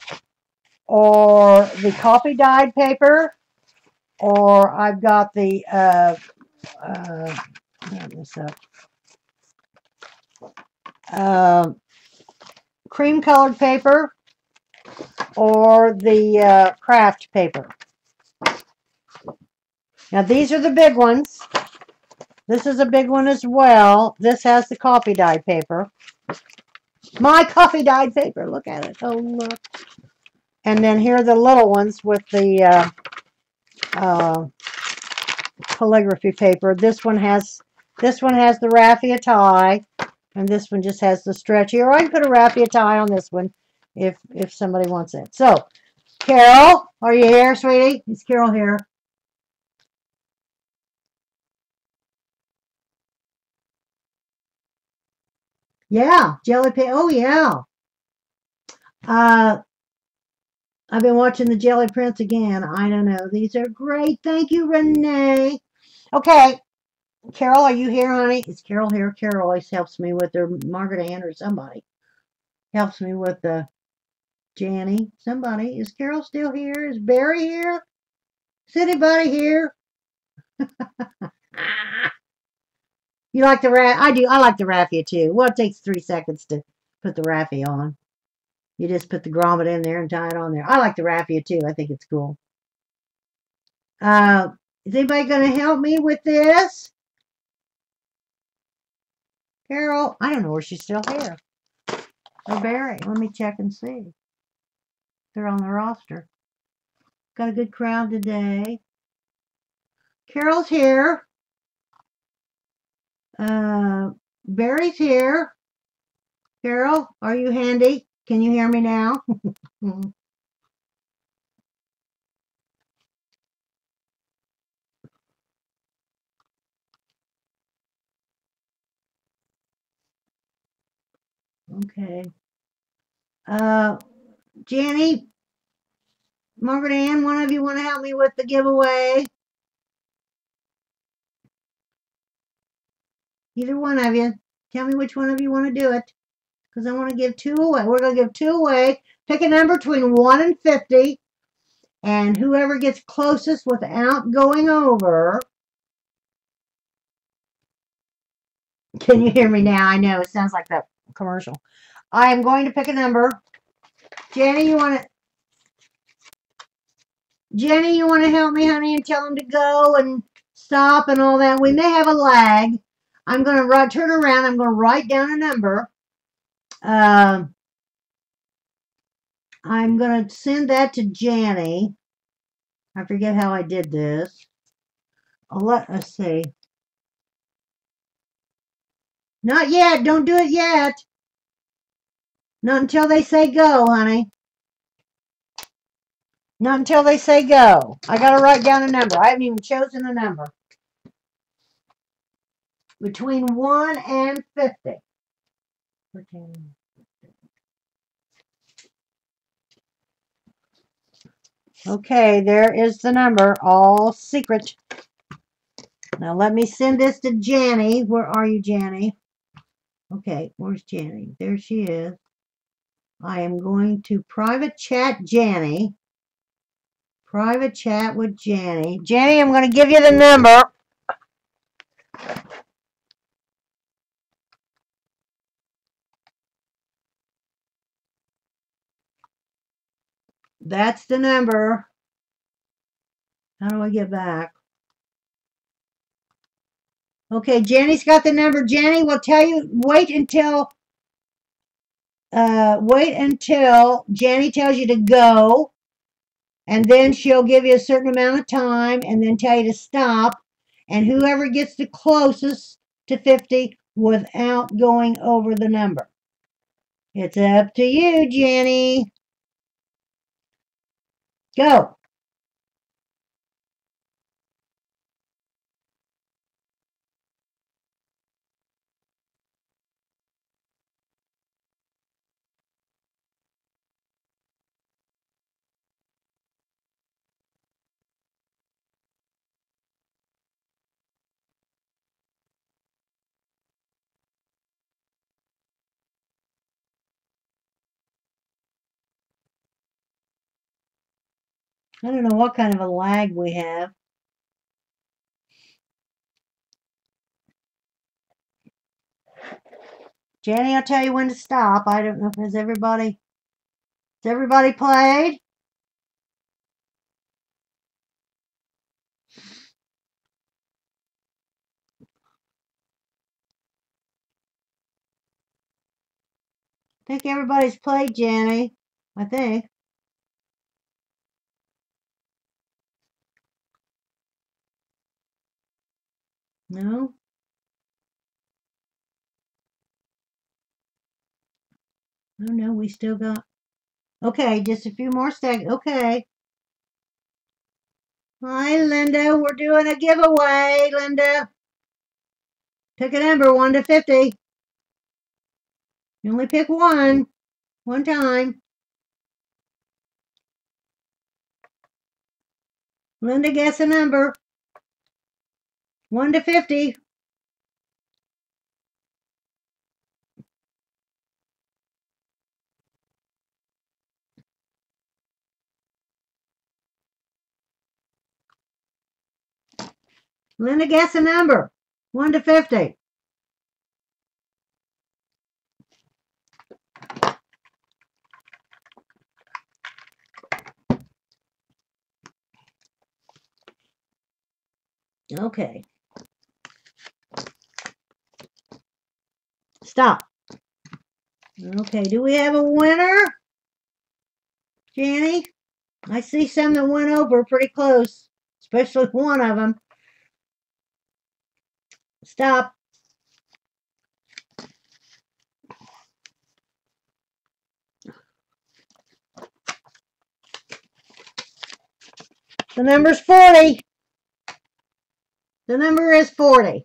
or the coffee dyed paper, or I've got the cream colored paper, or the craft paper. Now these are the big ones. This is a big one as well. This has the coffee dyed paper. My coffee dyed paper. Look at it. Oh, look. And then here are the little ones with the calligraphy paper. This one has the raffia tie, and this one just has the stretchy. Or I can put a raffia tie on this one if somebody wants it. So, Carol, are you here, sweetie? Is Carol here? Yeah, Jelly Pin. Oh, yeah. I've been watching the Jelly Prince again. I don't know. These are great. Thank you, Renee. Okay. Carol, are you here, honey? Is Carol here? Carol always helps me with her. Margaret Ann or somebody helps me with the Janny. Somebody. Is Carol still here? Is Barry here? Is anybody here? You like the I do. I like the raffia too. Well, it takes 3 seconds to put the raffia on. You just put the grommet in there and tie it on there. I like the raffia too. I think it's cool. Is anybody going to help me with this? Carol, I don't know where she's still here. Or Barry. Let me check and see. They're on the roster. Got a good crowd today. Carol's here. Barry's here. Carol, are you handy? Can you hear me now? Okay. Jenny, Margaret Ann, one of you want to help me with the giveaway? Either one of you. Tell me which one of you want to do it. Because I want to give 2 away. We're going to give 2 away. Pick a number between 1 and 50. And whoever gets closest without going over. Can you hear me now? I know it sounds like that commercial. I am going to pick a number. Jenny, you want to help me, honey, and tell them to go and stop and all that? We may have a lag. I'm going to turn around. I'm going to write down a number. I'm going to send that to Janny. I forget how I did this. Let's see. Not yet. Don't do it yet. Not until they say go, honey. Not until they say go. I got to write down a number. I haven't even chosen a number. Between 1 and 50. Okay, there is the number. All secret. Now let me send this to Janny. Where are you, Janny? Okay, where's Janny? There she is. I am going to private chat Janny. Private chat with Janny. Janny, I'm going to give you the number. That's the number. How do I get back? Okay, Janny's got the number. Janny will tell you, wait until Janny tells you to go, and then she'll give you a certain amount of time and then tell you to stop, and whoever gets the closest to 50 without going over the number. It's up to you, Janny. Go. I don't know what kind of a lag we have. Janny, I'll tell you when to stop. I don't know if has everybody played? I think everybody's played, Janny. I think. No? Oh, no, we still got... Okay, just a few more seconds. Okay. Hi, Linda. We're doing a giveaway, Linda. Pick a number, 1 to 50. You only pick one time. Linda, guess a number. 1 to 50. Linda, guess a number. 1 to 50. Okay. Stop. Okay, do we have a winner? Jenny? I see some that went over pretty close, especially one of them. Stop. The number's 40. The number is 40.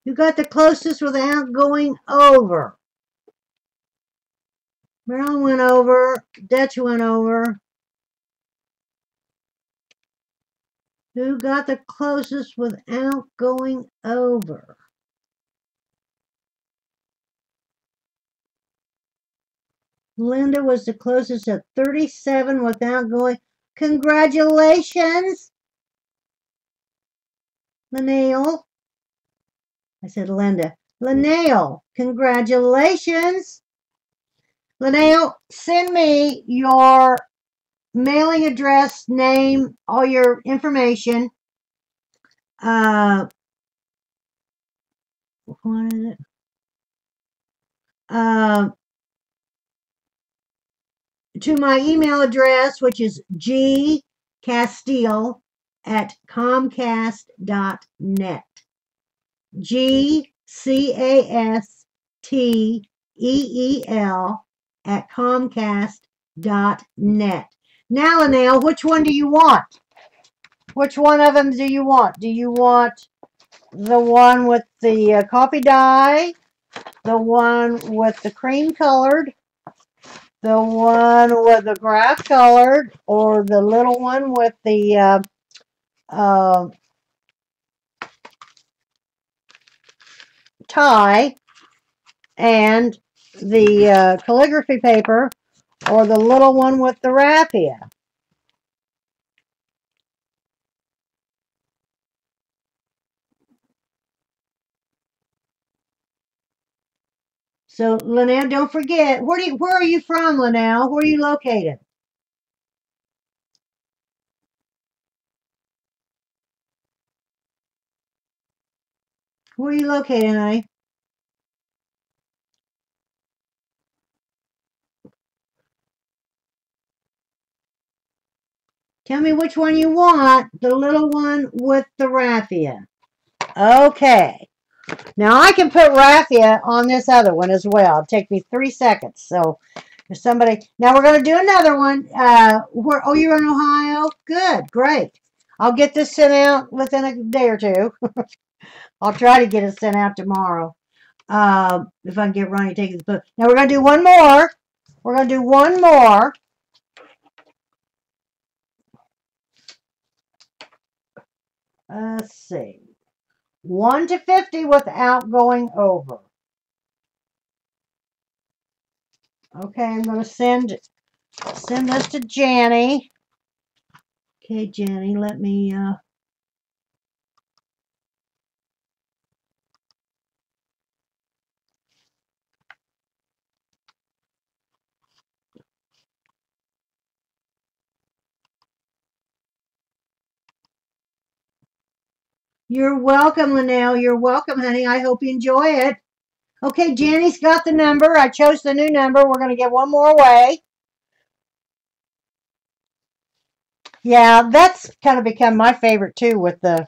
You got the closest without going over. Marilyn went over. Dutch went over. Who got the closest without going over? Linda was the closest at 37 without going. Congratulations, Linnell. I said Linda. Linnell, congratulations. Linnell, send me your mailing address, name, all your information. What is it? To my email address, which is gcasteel@comcast.net. GCASTEEL@comcast.net. Now, Linnell, which one do you want? Which one of them do you want? Do you want the one with the coffee dye, the one with the cream colored, the one with the grass colored, or the little one with the tie and the calligraphy paper, or the little one with the raffia? So, Linnell, don't forget, where are you from, Linnell? Where are you located? Where are you located, honey? Tell me which one you want, the little one with the raffia. Okay. Now I can put raffia on this other one as well. It'll take me 3 seconds. So if somebody, now we're going to do another one. Oh, you're in Ohio? Good, great. I'll get this sent out within a day or two. I'll try to get it sent out tomorrow. If I can get Ronnie to take his book. Now we're going to do one more. We're going to do one more. Let's see. 1 to 50 without going over. Okay, I'm going to send this to Janny. Okay, Janny, let me You're welcome, Linnell. You're welcome, honey. I hope you enjoy it. Okay, Janny's got the number. I chose the new number. We're going to get one more away. Yeah, that's kind of become my favorite too, with the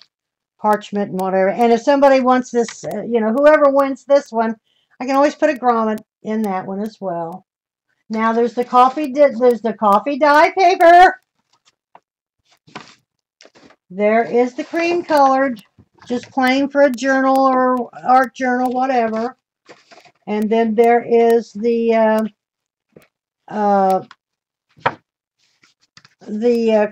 parchment and whatever. And if somebody wants this, whoever wins this one, I can always put a grommet in that one as well. Now there's the coffee dye paper. There is the cream colored, just plain for a journal or art journal, whatever. And then there is the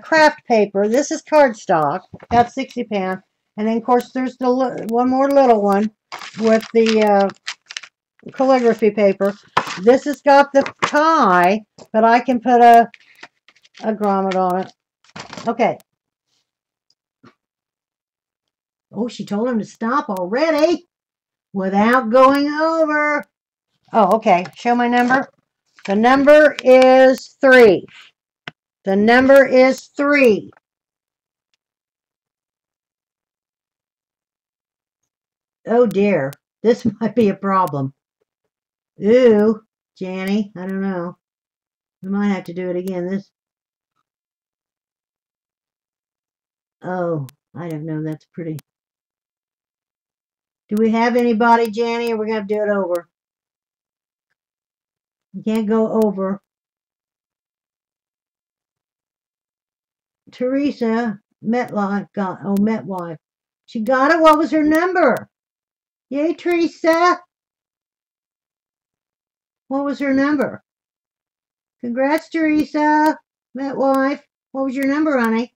craft paper. This is cardstock, about 60 pounds. And then, of course, there's the one more little one with the calligraphy paper. This has got the tie, but I can put a grommet on it. Okay. Oh, she told him to stop already without going over. Oh, okay. Show my number. The number is 3. The number is 3. Oh dear, this might be a problem. Ooh, Janny, I don't know. We might have to do it again. Oh, I don't know. That's pretty. Do we have anybody, Janny, or we're going to do it over? You can't go over. Teresa, Metlife got, oh, Metwife. She got it. What was her number? Yay, Teresa. What was her number? Congrats, Teresa. Metwife. What was your number, honey?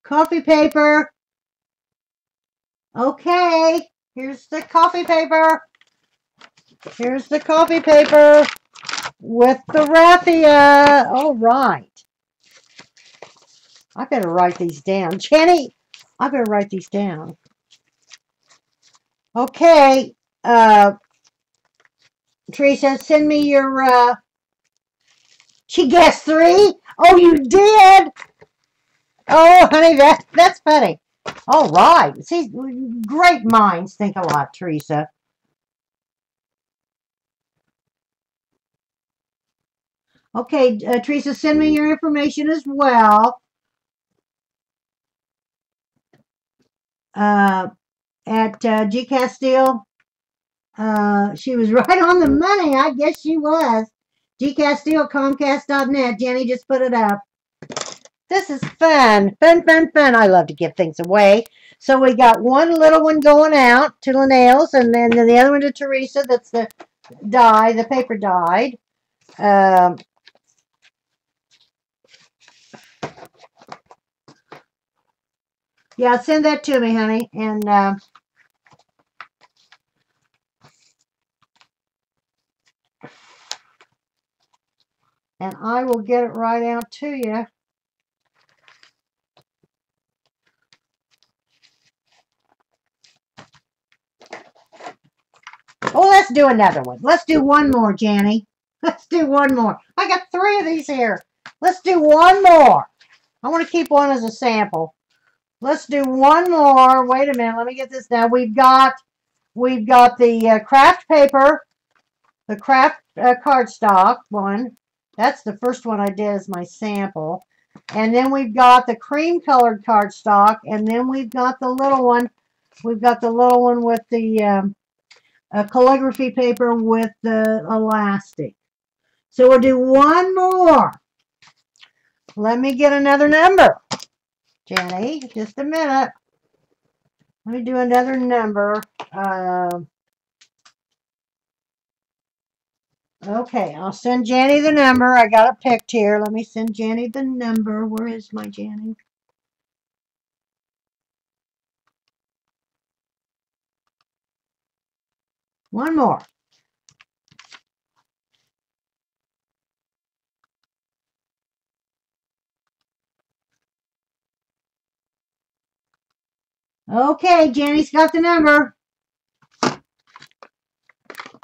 Coffee paper. Okay. Here's the coffee paper. Here's the coffee paper with the raffia. All right. I better write these down. Jenny, I better write these down. Okay. Teresa, send me your, she guessed 3? Oh, you did? Oh, honey, that's funny. All right. See, great minds think alike, Teresa. Okay, Teresa, send me your information as well. At G. Castile. She was right on the money. I guess she was. G. Castile, Comcast.net. Jenny just put it up. This is fun. Fun, fun, fun. I love to give things away. So we got one little one going out to Linnell's, and then the other one to Teresa. That's the die, the paper dyed. Yeah, send that to me, honey. And I will get it right out to you. Oh, let's do another one. Let's do one more, Janny. Let's do one more. I got 3 of these here. Let's do one more. I want to keep one as a sample. Let's do one more. Wait a minute. Let me get this down. We've got the craft paper, the craft cardstock one. That's the first one I did as my sample. And then we've got the cream colored cardstock, and then we've got the little one. We've got the little one with the calligraphy paper with the elastic. So we'll do one more. Let me get another number. Jenny, just a minute. Let me do another number. Okay, I'll send Jenny the number. I got it picked here. Let me send Jenny the number. Where is my Jenny? One more. Okay, Jenny's got the number.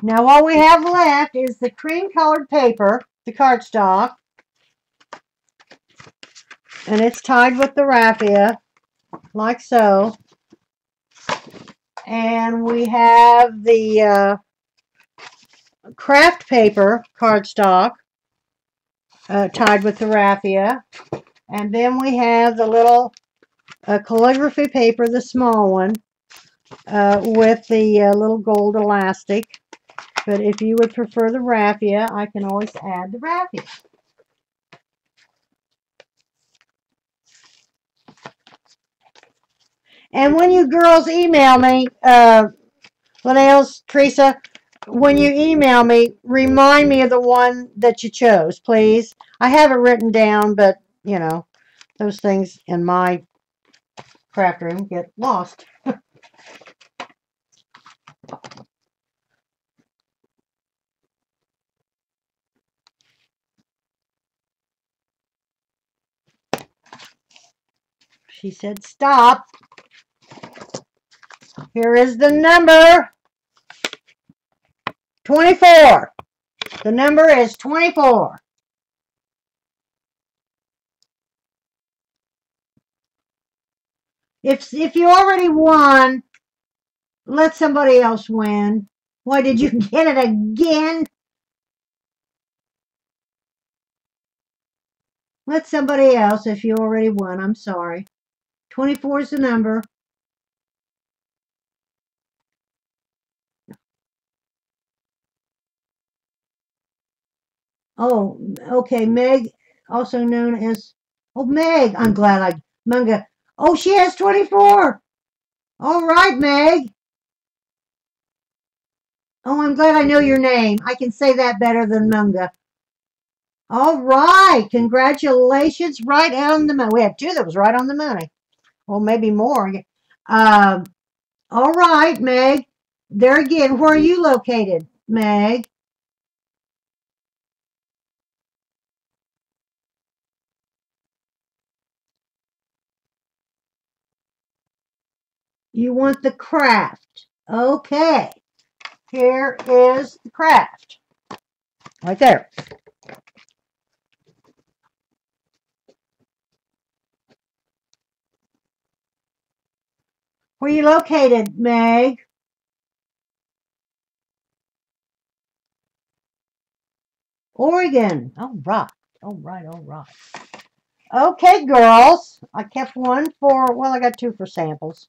Now all we have left is the cream colored paper, the cardstock, and it's tied with the raffia, like so. And we have the craft paper cardstock tied with the raffia. And then we have the little calligraphy paper, the small one, with the little gold elastic. But if you would prefer the raffia, I can always add the raffia. And when you girls email me, Linnell's, Teresa, when you email me, remind me of the one that you chose, please. I have it written down, but, you know, those things in my craft room get lost. She said, stop. Here is the number. 24. The number is 24. If you already won, let somebody else win. Why did you get it again? Let somebody else if you already won. I'm sorry. 24 is the number. Oh, okay. Meg, also known as, oh, Meg. I'm glad Manga. Oh, she has 24. All right, Meg. Oh, I'm glad I know your name. I can say that better than Manga. All right. Congratulations. Right on the money. We had two that was right on the money. Well, maybe more. All right, Meg. There again, where are you located, Meg? You want the craft. Okay. Here is the craft. Right there. Where are you located, Meg? Oregon. All right. All right. All right. Okay, girls. I kept one for, well, I got two for samples.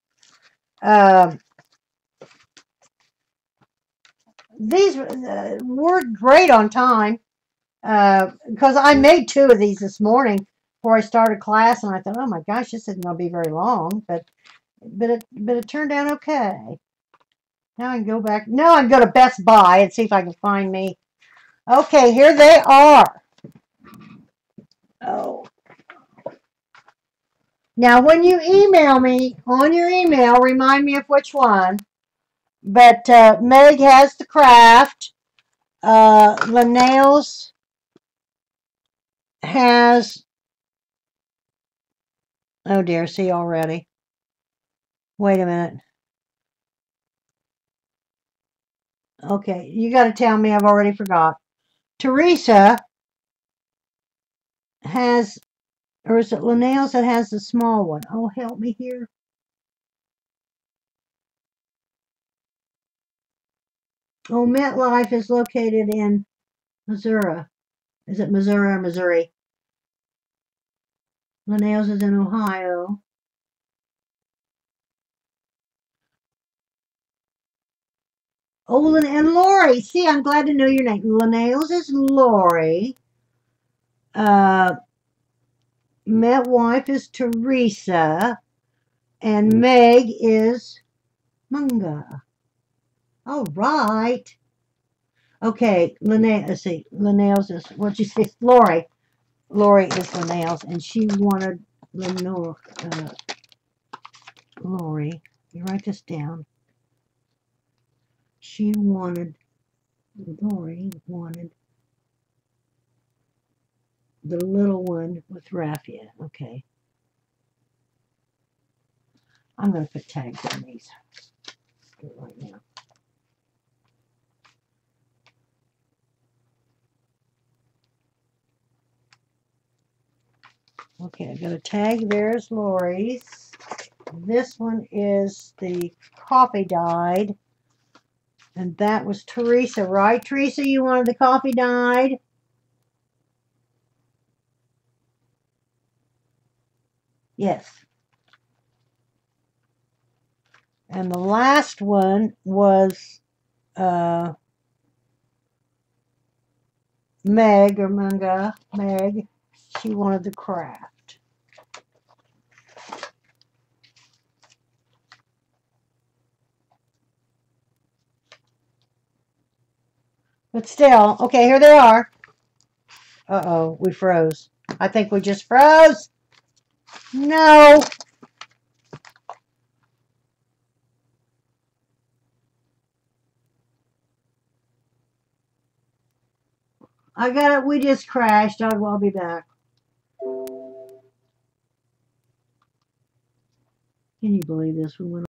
These were great on time because I made two of these this morning before I started class, and I thought, oh my gosh, this isn't going to be very long, but it turned out okay. Now I can go back. Now I can go to Best Buy and see if I can find me. Okay, here they are. Oh. Now, when you email me, on your email, remind me of which one. But Meg has the craft. Linails has, oh dear, see already. Wait a minute. Okay, you got to tell me. I've already forgot. Teresa has, or is it Linails that has the small one? Oh, help me here. Oh, MetLife is located in Missouri. Is it Missouri or Missouri? Linails is in Ohio. Oh, and Lori. See, I'm glad to know your name. Linails is Lori. MetWife is Teresa. And Meg is Manga. All right. Okay, let's see. Linails is, what'd you say? Lori. Lori is Linails, and she wanted Lenore. Lori, you write this down. Lori wanted the little one with raffia. Okay. I'm going to put tags on these right now. Okay, I got a tag. There's Lori's. This one is the coffee dyed. And that was Teresa, right? Teresa, you wanted the coffee dyed? Yes. And the last one was Meg or Manga. Meg. She wanted the craft. But still, okay, here they are. Uh-oh, we froze. I think we just froze. No. I got it. We just crashed. I'll be back. Can you believe this? We went